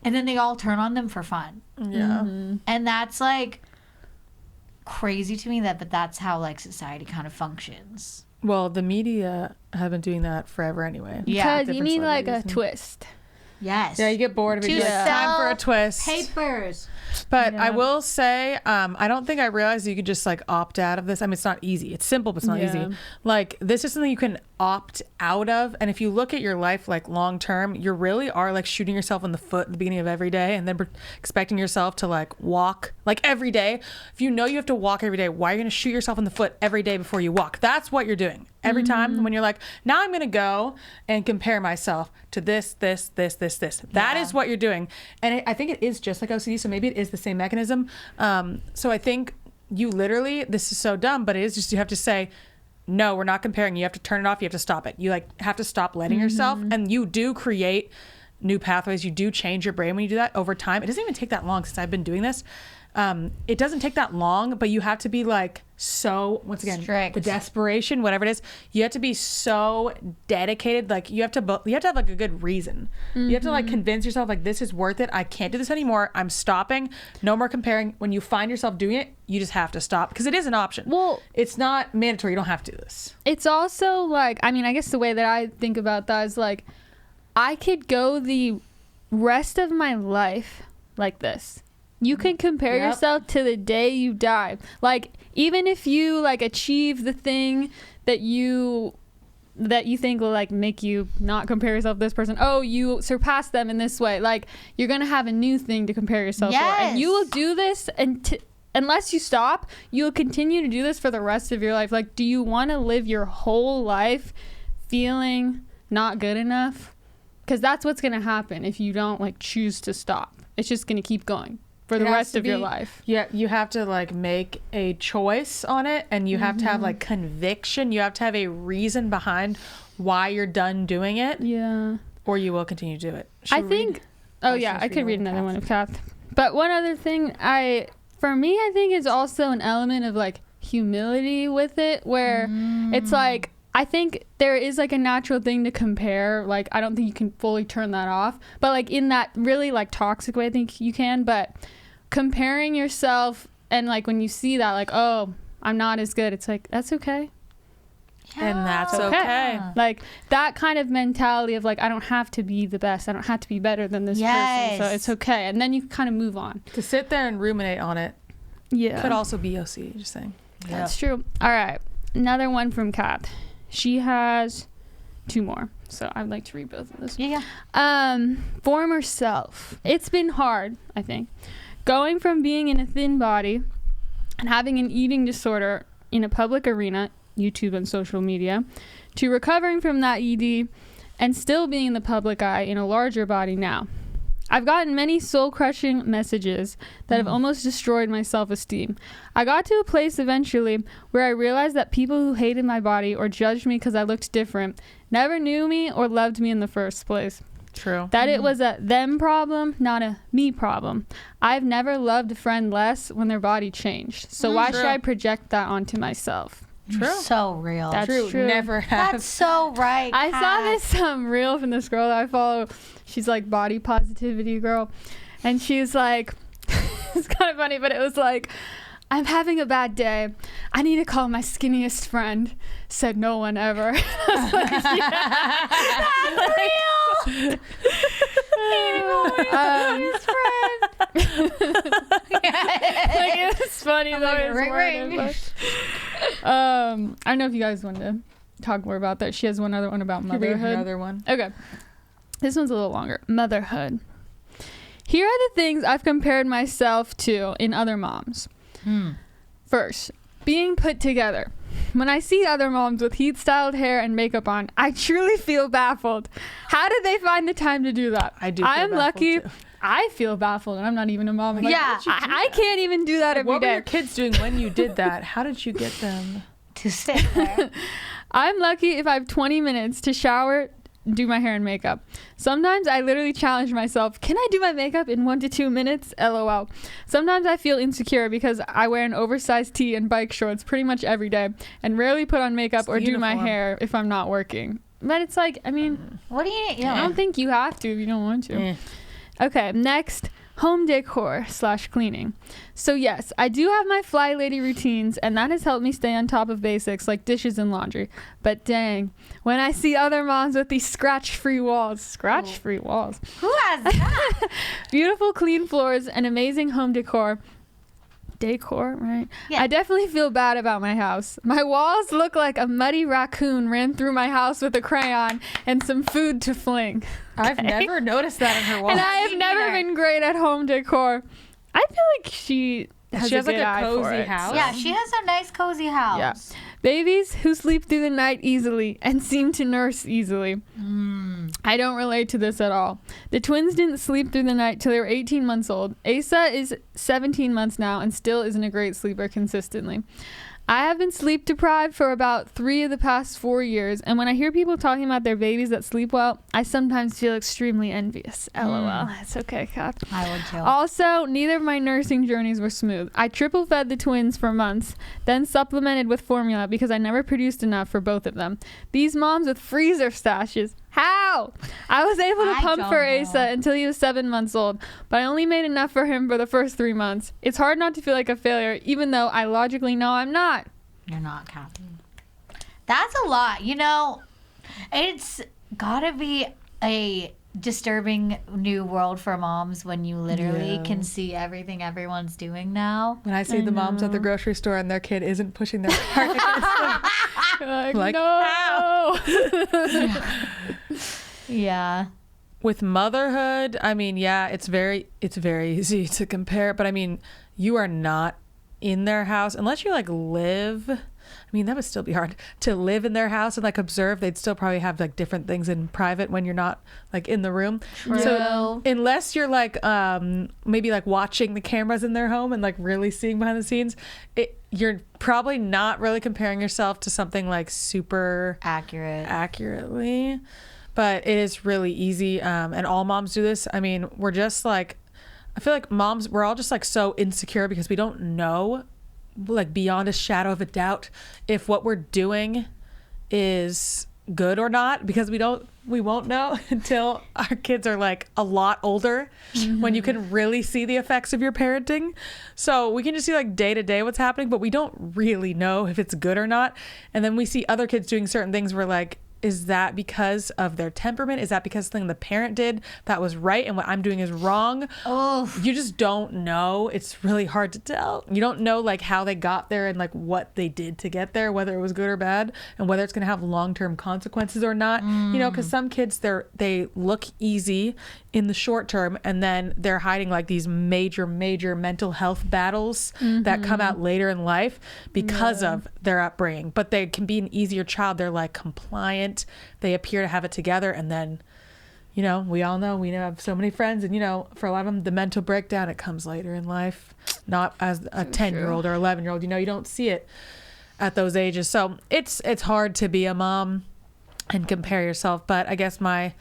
and then they all turn on them for fun. Yeah. And that's like crazy to me, but that's how like society kind of functions. Well, the media have been doing that forever anyway. Because you need like a twist. Yes. Yeah, you get bored of it. To You're like, time for a twist. Papers. But I will say, I don't think I realized you could just like opt out of this. I mean, it's not easy. It's simple, but it's not easy. Like this is something you can opt out of. And if you look at your life like long term, you really are like shooting yourself in the foot at the beginning of every day, and then expecting yourself to like walk like every day. If you know you have to walk every day, why are you going to shoot yourself in the foot every day before you walk? That's what you're doing every time when you're like, now I'm going to go and compare myself to this. That is what you're doing. And I think it is just like OCD. So maybe it is the same mechanism. So I think you literally, this is so dumb, but it is just, you have to say, no, we're not comparing. You have to turn it off. You have to stop it. You like have to stop letting yourself, and you do create new pathways. You do change your brain when you do that over time. It doesn't even take that long since I've been doing this. It doesn't take that long, but you have to be like, so once again, strict. The desperation, whatever it is, you have to be so dedicated. Like you have to have like a good reason. You have to like convince yourself like, this is worth it. I can't do this anymore. I'm stopping. No more comparing. When you find yourself doing it, you just have to stop, because it is an option. Well, it's not mandatory. You don't have to do this. It's also like, I mean, I guess the way that I think about that is like, I could go the rest of my life like this, You can compare yourself to the day you die. Like, even if you like achieve the thing that you think will like make you not compare yourself to this person. Oh, you surpassed them in this way. Like, you're gonna have a new thing to compare yourself for, and you will do this unless you stop. You will continue to do this for the rest of your life. Like, do you want to live your whole life feeling not good enough? Because that's what's gonna happen if you don't like choose to stop. It's just gonna keep going for the rest of your life. Yeah, you have to like make a choice on it, and you have to have like conviction. You have to have a reason behind why you're done doing it. Yeah. Or you will continue to do it. I think. Oh yeah, I could read another one of Kath. But one other thing, for me, I think is also an element of like humility with it, where it's like, I think there is like a natural thing to compare. Like, I don't think you can fully turn that off, but like in that really like toxic way, I think you can. But comparing yourself, and like when you see that, like, oh, I'm not as good, it's like, that's okay. Yeah. And that's okay. Like that kind of mentality of like, I don't have to be the best. I don't have to be better than this person. So it's okay. And then you kind of move on. To sit there and ruminate on it. Yeah. Could also be OC, just saying. That's true. All right. Another one from Kat. She has 2 more, so I'd like to read both of those. Yeah. Former self. It's been hard, I think. Going from being in a thin body and having an eating disorder in a public arena, YouTube and social media, to recovering from that ED and still being in the public eye in a larger body now. I've gotten many soul-crushing messages that have almost destroyed my self-esteem. I got to a place eventually where I realized that people who hated my body or judged me because I looked different never knew me or loved me in the first place. True. That it was a them problem, not a me problem. I've never loved a friend less when their body changed. So why should I project that onto myself? True. So real. That's true. Never have. That's so right. I saw this reel from this girl that I follow. She's like body positivity girl, and she's like, it's kind of funny, but it was like, I'm having a bad day. I need to call my skinniest friend. Said no one ever. I was like, yeah, that's real. Like, it was funny though. I don't know if you guys want to talk more about that. She has one other one about motherhood. Another one. Okay. This one's a little longer. Motherhood. Here are the things I've compared myself to in other moms. First, being put together. When I see other moms with heat-styled hair and makeup on, I truly feel baffled. How did they find the time to do that? I'm lucky. Too. I feel baffled, and I'm not even a mom. Like, yeah. I can't even do that every day. What were your kids doing when you did that? How did you get them to sit there? I'm lucky if I have 20 minutes to shower, do my hair and makeup. Sometimes I literally challenge myself, can I do my makeup in 1 to 2 minutes? LOL. Sometimes I feel insecure because I wear an oversized tee and bike shorts pretty much every day and rarely put on makeup or do my hair if I'm not working. But it's like, I mean, what do you need? I don't think you have to if you don't want to. Okay, next, home decor / cleaning. So yes, I do have my fly lady routines, and that has helped me stay on top of basics like dishes and laundry. But dang, when I see other moms with these scratch-free walls, who has that? beautiful clean floors and amazing home decor, right? Yeah. I definitely feel bad about my house. My walls look like a muddy raccoon ran through my house with a crayon and some food to fling. I've never noticed that in her walls. And I have never been great at home decor. I feel like she has like a cozy house. Yeah, she has a nice cozy house. Yeah. Babies who sleep through the night easily and seem to nurse easily. I don't relate to this at all. The twins didn't sleep through the night till they were 18 months old. Asa is 17 months now and still isn't a great sleeper consistently. I have been sleep deprived for about 3 of the past 4 years, and when I hear people talking about their babies that sleep well, I sometimes feel extremely envious. LOL. It's okay, Kat. I would too. Also, neither of my nursing journeys were smooth. I triple fed the twins for months, then supplemented with formula because I never produced enough for both of them. These moms with freezer stashes. How? I was able to pump for Asa until he was 7 months old, but I only made enough for him for the first 3 months. It's hard not to feel like a failure, even though I logically know I'm not. You're not, Catherine. That's a lot. You know, it's gotta be a disturbing new world for moms when you literally can see everything everyone's doing now. When I see the moms at the grocery store and their kid isn't pushing their cart against them, like, no. Yeah. With motherhood, I mean, yeah, it's very easy to compare, but I mean, you are not in their house unless you like live. I mean, that would still be hard to live in their house and like observe. They'd still probably have like different things in private when you're not like in the room. True. So unless you're like maybe like watching the cameras in their home and like really seeing behind the scenes, you're probably not really comparing yourself to something like super accurately. But it is really easy, and all moms do this. I mean, we're just like, I feel like moms, we're all just like so insecure because we don't know, like beyond a shadow of a doubt, if what we're doing is good or not, because we won't know until our kids are like a lot older, when you can really see the effects of your parenting. So we can just see like day to day what's happening, but we don't really know if it's good or not. And then we see other kids doing certain things, we're like, is that because of their temperament? Is that because something the parent did that was right and what I'm doing is wrong? Oh, You just don't know. It's really hard to tell. You don't know like how they got there and like what they did to get there, whether it was good or bad, and whether it's going to have long-term consequences or not. You know, because some kids, they look easy in the short term, and then they're hiding like these major mental health battles that come out later in life because of their upbringing. But they can be an easier child. They're like compliant. They appear to have it together, and then, you know, we all know, we have so many friends, and you know, for a lot of them, the mental breakdown, it comes later in life, not as a 10-year-old or 11-year-old. You know, you don't see it at those ages. So it's hard to be a mom and compare yourself. But I guess my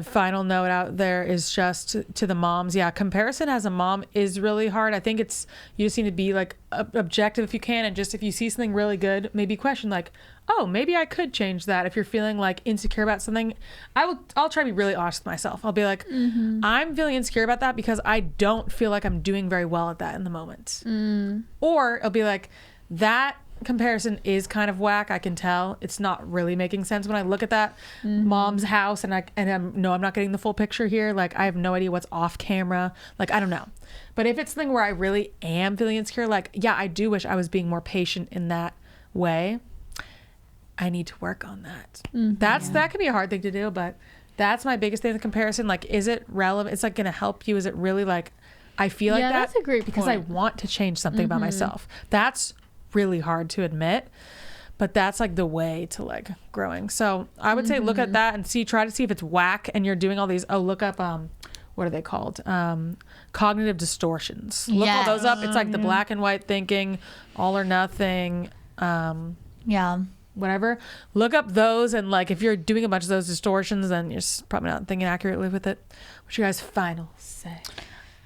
final note out there is just to the moms. Yeah, comparison as a mom is really hard. I think you just need to be like objective if you can, and just if you see something really good, maybe question like, oh, maybe I could change that. If you're feeling like insecure about something, I'll try to be really honest with myself. I'll be like, I'm feeling insecure about that because I don't feel like I'm doing very well at that in the moment. Or I'll be like, that comparison is kind of whack. I can tell it's not really making sense when I look at that mom's house, and I'm not getting the full picture here. Like, I have no idea what's off camera. Like, I don't know. But if it's something where I really am feeling insecure, like, yeah, I do wish I was being more patient in that way. I need to work on that. That can be a hard thing to do, but that's my biggest thing in the comparison. Like, is it relevant? It's like going to help you. Is it really like, I feel like that? That's a great because point. I want to change something about myself. That's really hard to admit, but that's like the way to like growing. So I would say look at that and try to see if it's whack and you're doing all these, look up, what are they called? Cognitive distortions. Look all those up. It's like the black and white thinking, all or nothing. Whatever. Look up those, and like if you're doing a bunch of those distortions, then you're probably not thinking accurately with it. What's your guys' final say?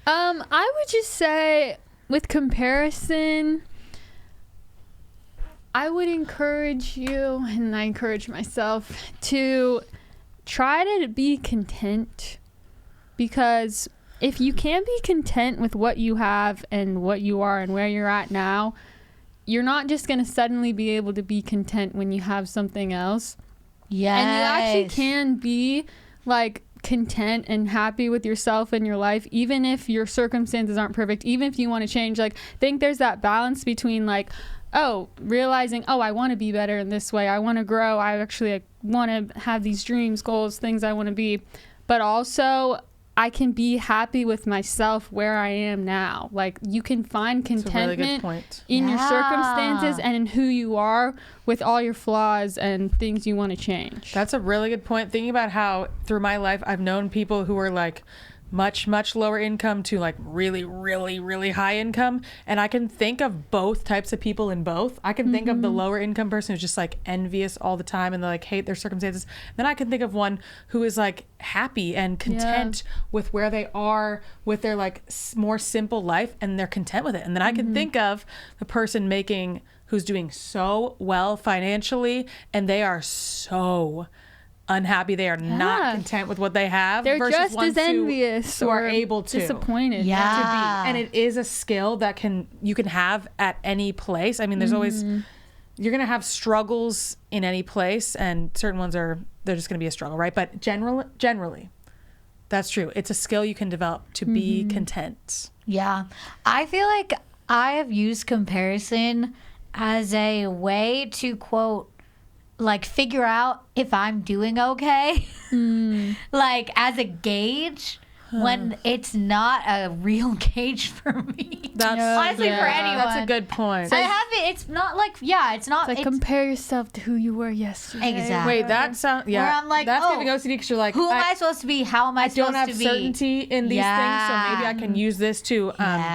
I would just say with comparison, I would encourage you, and I encourage myself, to try to be content, because if you can be content with what you have and what you are and where you're at now, you're not just going to suddenly be able to be content when you have something else. Yes. And you actually can be like content and happy with yourself and your life, even if your circumstances aren't perfect, even if you want to change. Like, I think there's that balance between like, realizing, I want to be better in this way. I want to grow. I actually want to have these dreams, goals, things I want to be. But also, I can be happy with myself where I am now. Like, you can find contentment in your circumstances and in who you are with all your flaws and things you want to change. That's a really good point. Thinking about how through my life, I've known people who are like much lower income to like really high income, and I can think of both types of people in both. I can think of the lower income person who's just like envious all the time and they like hate their circumstances. Then I can think of one who is like happy and content with where they are with their like more simple life, and they're content with it. And then I can think of the person who's doing so well financially and they are so unhappy, they are not content with what they have. They're versus just ones as envious who are able to disappointed to be. And it is a skill that you can have at any place. I mean, there's always you're going to have struggles in any place, and certain ones they're just going to be a struggle, right? But generally, that's true. It's a skill you can develop to be content. Yeah. I feel like I have used comparison as a way to, quote, like, figure out if I'm doing okay. Like, as a gauge. When it's not a real gauge for me. That's honestly for anyone. That's a good point. I have it. It's not like it's not It's like compare yourself to who you were yesterday. Exactly. Wait, that sounds Where I'm like, that's giving OCD because you're like, who am I supposed to be? How am I supposed to be? I don't have certainty in these things, so maybe I can use this to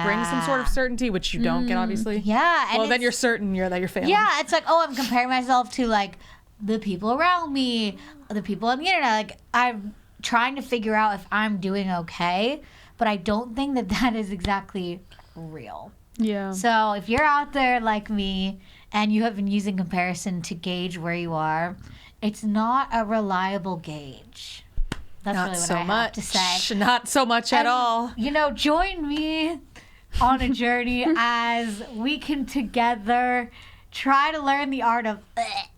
bring some sort of certainty, which you don't get obviously. Yeah. And well, then you're certain that you're failing. Yeah, it's like, I'm comparing myself to like the people around me, the people on the internet. Like I'm trying to figure out if I'm doing okay. But I don't think that is exactly real. Yeah. So if you're out there like me and you have been using comparison to gauge where you are, it's not a reliable gauge. That's not really what so I much. have to say. Not so much at all. Join me on a journey as we can together try to learn the art of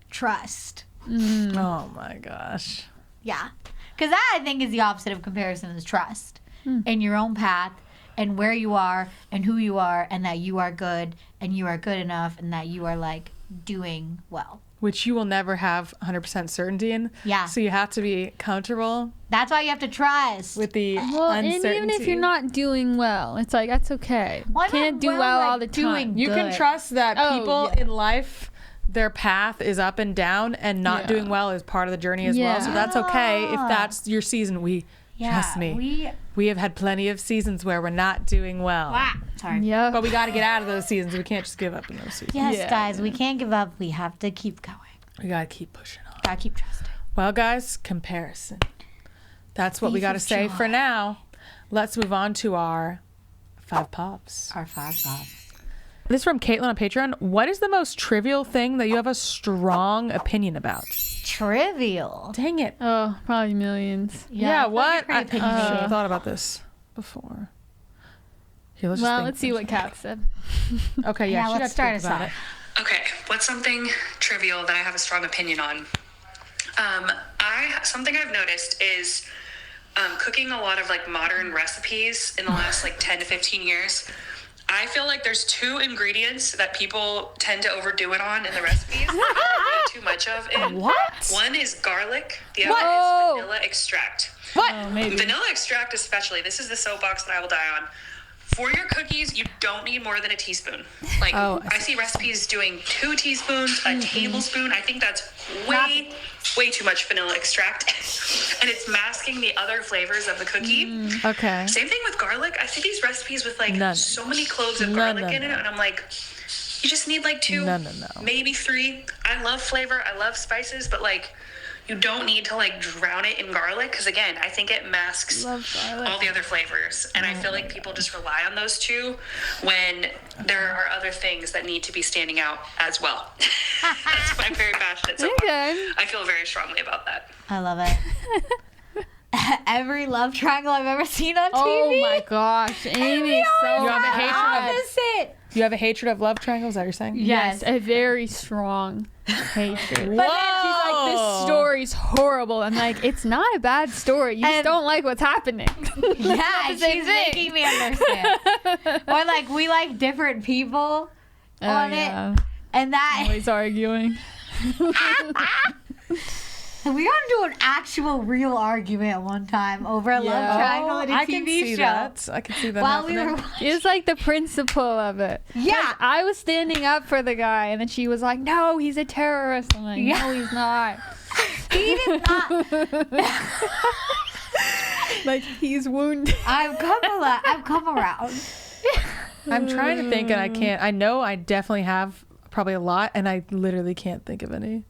trust. Oh my gosh. Yeah. Because that, I think, is the opposite of comparison is trust. In your own path and where you are and who you are and that you are good and you are good enough and that you are like doing well. Which you will never have 100% certainty in. Yeah. So you have to be comfortable That's why you have to trust. with the And uncertainty. even if you're not doing well, it's like, that's okay. Well, I'm Can't not do well, well like, all the doing time. You can good. trust that Oh, people yeah. in life, their path is up and down, and not Yeah. doing well is part of the journey as well. So Yeah. that's okay if that's your season. Trust me. We have had plenty of seasons where we're not doing well. Sorry. Yeah. But we got to get out of those seasons. We can't just give up in those seasons. Yes, Yeah. guys, we can't give up. We have to keep going. We got to keep pushing on. Gotta keep trusting. Well, guys, comparison. That's what we Thief got to of say joy. for now. Let's move on to our 5 pops. Our 5 pops. This is from Caitlin on Patreon. What is the most trivial thing that you have a strong opinion about? Trivial. Dang it. Oh, probably millions. Yeah, I feel like what? you're pretty I opinionated. should have thought about this before. Here, let's just Well, think let's see for a what Kat said. second. Okay, yeah, Yeah, she let's got to start think us about off. it. Okay, what's something trivial that I have a strong opinion on? Something I've noticed is cooking a lot of like modern recipes in the last like 10 to 15 years. I feel like there's 2 ingredients that people tend to overdo it on in the recipes. Way too much of it. What? One is garlic. The other What? is vanilla extract. What? Oh, maybe. Vanilla extract especially. This is the soapbox that I will die on. For your cookies, you don't need more than a teaspoon. Like, Oh, I I see recipes doing 2 teaspoons, a tablespoon. I think that's way too much vanilla extract. And it's masking the other flavors of the cookie. Okay. Same thing with garlic. I see these recipes with like No. so many cloves of No, garlic no, in it. no. And I'm like, you just need like 2, No. maybe 3. I love flavor. I love spices. But like, you don't need to like drown it in garlic. Because again, I think it masks Love garlic. all the other flavors. And I feel like people just rely on those 2 when there are other things that need to be standing out as well. That's why I'm very passionate so far. Okay. I feel very strongly about that. I love it. Every love triangle I've ever seen on TV. Oh my gosh, Amy, so You have a hatred of- opposite. You have a hatred of love triangles, is that what you're saying? Yes, a very strong hatred. Whoa. But then she's like, this story's horrible. I'm like, it's not a bad story. You just And- don't like what's happening. Yeah, the same she's thing. making me understand. Or like we like different people on it, and that Always arguing. we got into an actual real argument one time over a love Yeah. triangle in a I TV can see show. that. I can see that While we happening. were It's like the principle of it. Yeah. I was standing up for the guy, and then she was like, no, he's a terrorist. I'm like, Yeah. no, he's not. He did not. Like, he's wounded. I've come around. I'm trying to think and I can't. I know I definitely have probably a lot and I literally can't think of any.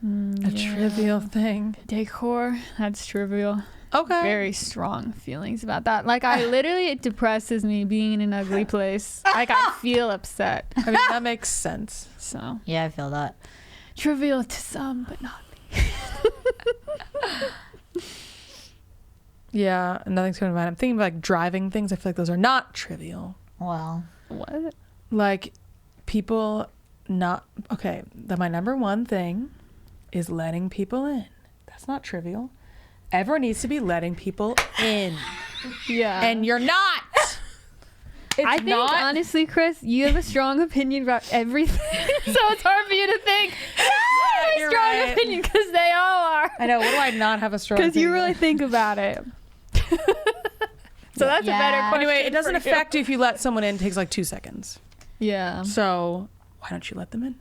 A trivial thing. Decor, that's trivial. Okay. Very strong feelings about that. Like, I literally, it depresses me being in an ugly place. Like, I feel upset. I mean, that makes sense. So, Yeah, I feel that. trivial to some, but not me. Yeah, nothing's coming to mind. I'm thinking of like driving things. I feel like those are not trivial. Well, What? Like people not okay. My number one thing is letting people in. That's not trivial. Everyone needs to be letting people in. Yeah. And you're not. I think, honestly, Chris, you have a strong opinion about everything. So it's hard for you to think, I have a strong opinion, because they all are. I know. What do I not have a strong opinion? Because you really think about it. So that's a better question. Anyway, it doesn't affect you if you let someone in. It takes like 2 seconds. Yeah. So why don't you let them in?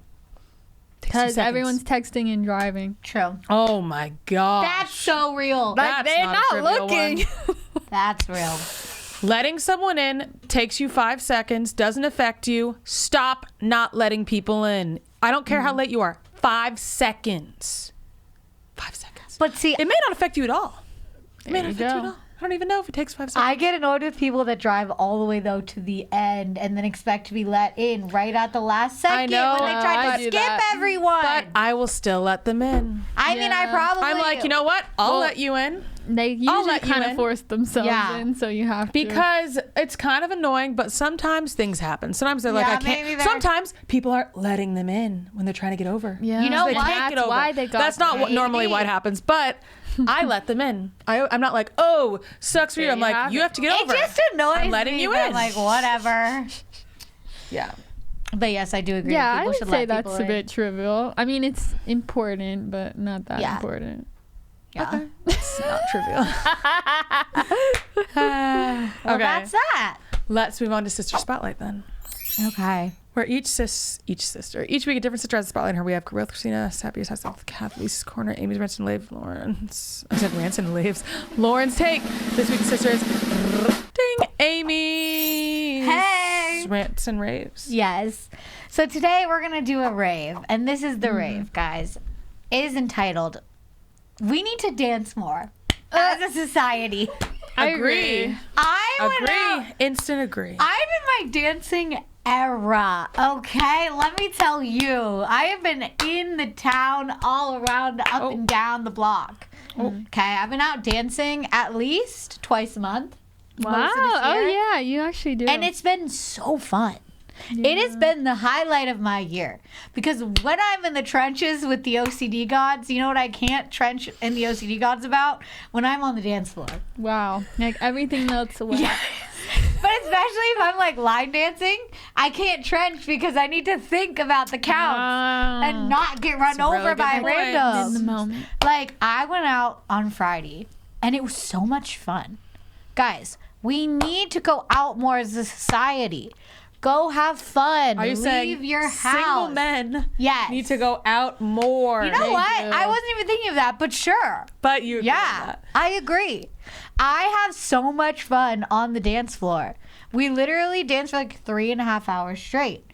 Because everyone's texting and driving. True. Oh my gosh. That's so real. Like, they're not looking. That's real. Letting someone in takes you 5 seconds, doesn't affect you. Stop not letting people in. I don't care how late you are. 5 seconds. 5 seconds. But see, It may not affect you at all. It may not affect you at all. I don't even know if it takes 5 seconds. I get annoyed with people that drive all the way though to the end and then expect to be let in right at the last second I know. when they try I to do skip that. everyone. But I will still let them in. I mean, I probably. I'm like, you know what? I'll let you in. They usually let you kind of in. force themselves Yeah. in, so you have to. Because it's kind of annoying, but sometimes things happen. Sometimes they're like, Yeah, I can't. maybe they're- Sometimes people aren't letting them in when they're trying to get over. Yeah. You know They what? can't get That's over. why they got That's not what normally Maybe. what happens, but I let them in. I'm not like, oh, sucks for you. There I'm you like, have you it. have to get It over. just annoys I'm letting me. you but in. I'm like, whatever. Yeah. But yes, I do agree. Yeah, I people would should say let that's people a in. bit trivial. I mean, it's important, but not that Yeah. important. Yeah. Okay. It's not trivial. Well, Okay. that's that. Let's move on to Sister Spotlight then. Okay. Where each week a different sister has a spotlight in her. We have Growth Christina, Happiest House of Kathleen's Corner, Amy's Rants and Lave, Lauren's. I said Rants and Laves. Lauren's Take. This week's sister is Ding Amy. Hey. Rants and Raves. Yes. So today we're going to do a rave. And this is the rave, guys. It is entitled, We Need to Dance More as a Society. I Agree. I went out. Agree. Instant agree. I'm in my dancing era, okay? Let me tell you. I have been in the town all around, up and down the block. Okay, I've been out dancing at least twice a month. Wow. most of this Oh, year. yeah, you actually do. And it's been so fun. It has been the highlight of my year because when I'm in the trenches with the OCD gods, you know what I can't trench in the OCD gods about? When I'm on the dance floor. Wow. Like, everything melts away. But especially if I'm like line dancing, I can't trench because I need to think about the counts and not get run a really over good by point. randoms. In the moment. Like, I went out on Friday and it was so much fun. Guys, we need to go out more as a society. Go have fun. Are you Leave saying your house. single men Yes. need to go out more? You know what? do. I wasn't even thinking of that, but sure. But you agree with Yeah, that. I agree. I have so much fun on the dance floor. We literally danced for like 3.5 hours straight.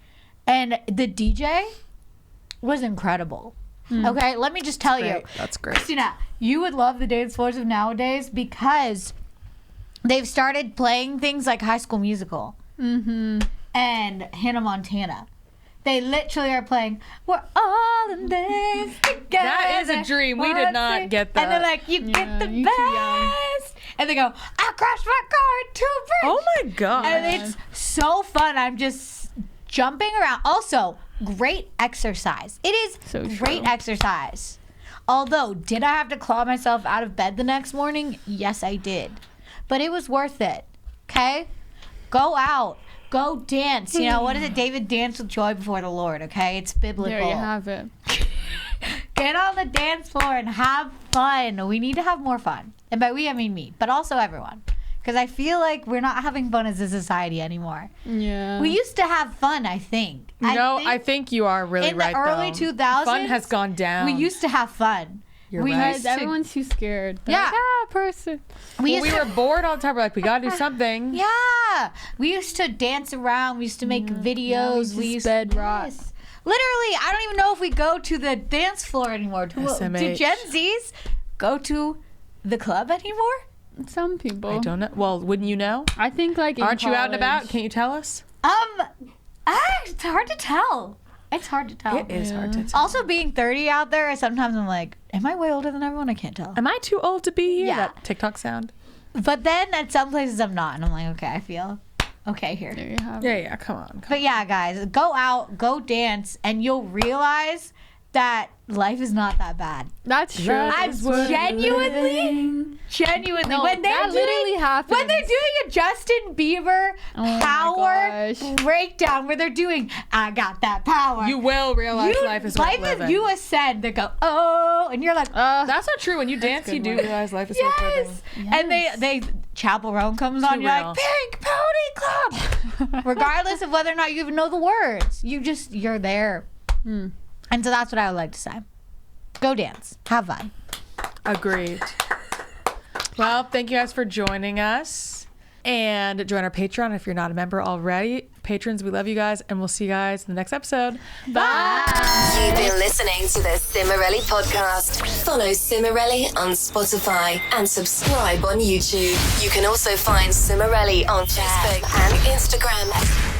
And the DJ was incredible. Okay, let me just tell you. Great. That's great. Christina, you would love the dance floors of nowadays because they've started playing things like High School Musical and Hannah Montana. They literally are playing, we're all in this together. That is a dream. We did not One get thing. And they're that. like, you get the you too young. best. And they go, I crashed my car into a bridge. Oh my god. And it's so fun. I'm just jumping around. Also, great exercise. It is So great true. exercise. Although, did I have to claw myself out of bed the next morning? Yes, I did. But it was worth it. Okay? Go out. Go dance. You know, what is it? David danced with joy before the Lord, okay? It's biblical. There you have it. Get on the dance floor and have fun. We need to have more fun. And by we, I mean me, but also everyone. Because I feel like we're not having fun as a society anymore. Yeah. We used to have fun, I think. I think you are really in right. the early though. 2000s, Fun has gone down. we used to have fun. You're we right. used Because to, everyone's too scared. They're Yeah. like, person. we Well, used we to, were bored all the time. We're like, we gotta do something. yeah. We used to dance around. We used to make videos. just We used bed rock. Yes. Literally, I don't even know if we go to the dance floor anymore. Do SMH. Gen Zs go to the club anymore? Some people. I don't know. Well, wouldn't you know? I think, like, in Aren't you out and about? college- Can't you tell us? It's hard to tell. It's hard to tell. It is hard to tell. Also, being 30 out there, sometimes I'm like, am I way older than everyone? I can't tell. Am I too old to be here? Yeah. That TikTok sound. But then at some places I'm not, and I'm like, okay, I feel Okay, here. There you have it. Yeah, come on. But yeah, guys, go out, go dance, and you'll realize that life is not that bad. That's true. I'm genuinely, No, when that literally happens. When they're doing a Justin Bieber my power gosh. breakdown, where they're doing, I got that power. You will realize life is worth living. You ascend. They go, oh, and you're like, That's not true. When you dance, you do realize life is worth living. yes. And they Chapel Roan comes on. You're real. like, Pink Pony Club. Regardless of whether or not you even know the words, you're there. And so that's what I would like to say. Go dance. Have fun. Agreed. Well, thank you guys for joining us. And join our Patreon if you're not a member already. Patrons, we love you guys, and we'll see you guys in the next episode. Bye! You've been listening to the Cimorelli podcast. Follow Cimorelli on Spotify and subscribe on YouTube. You can also find Cimorelli on Facebook and Instagram.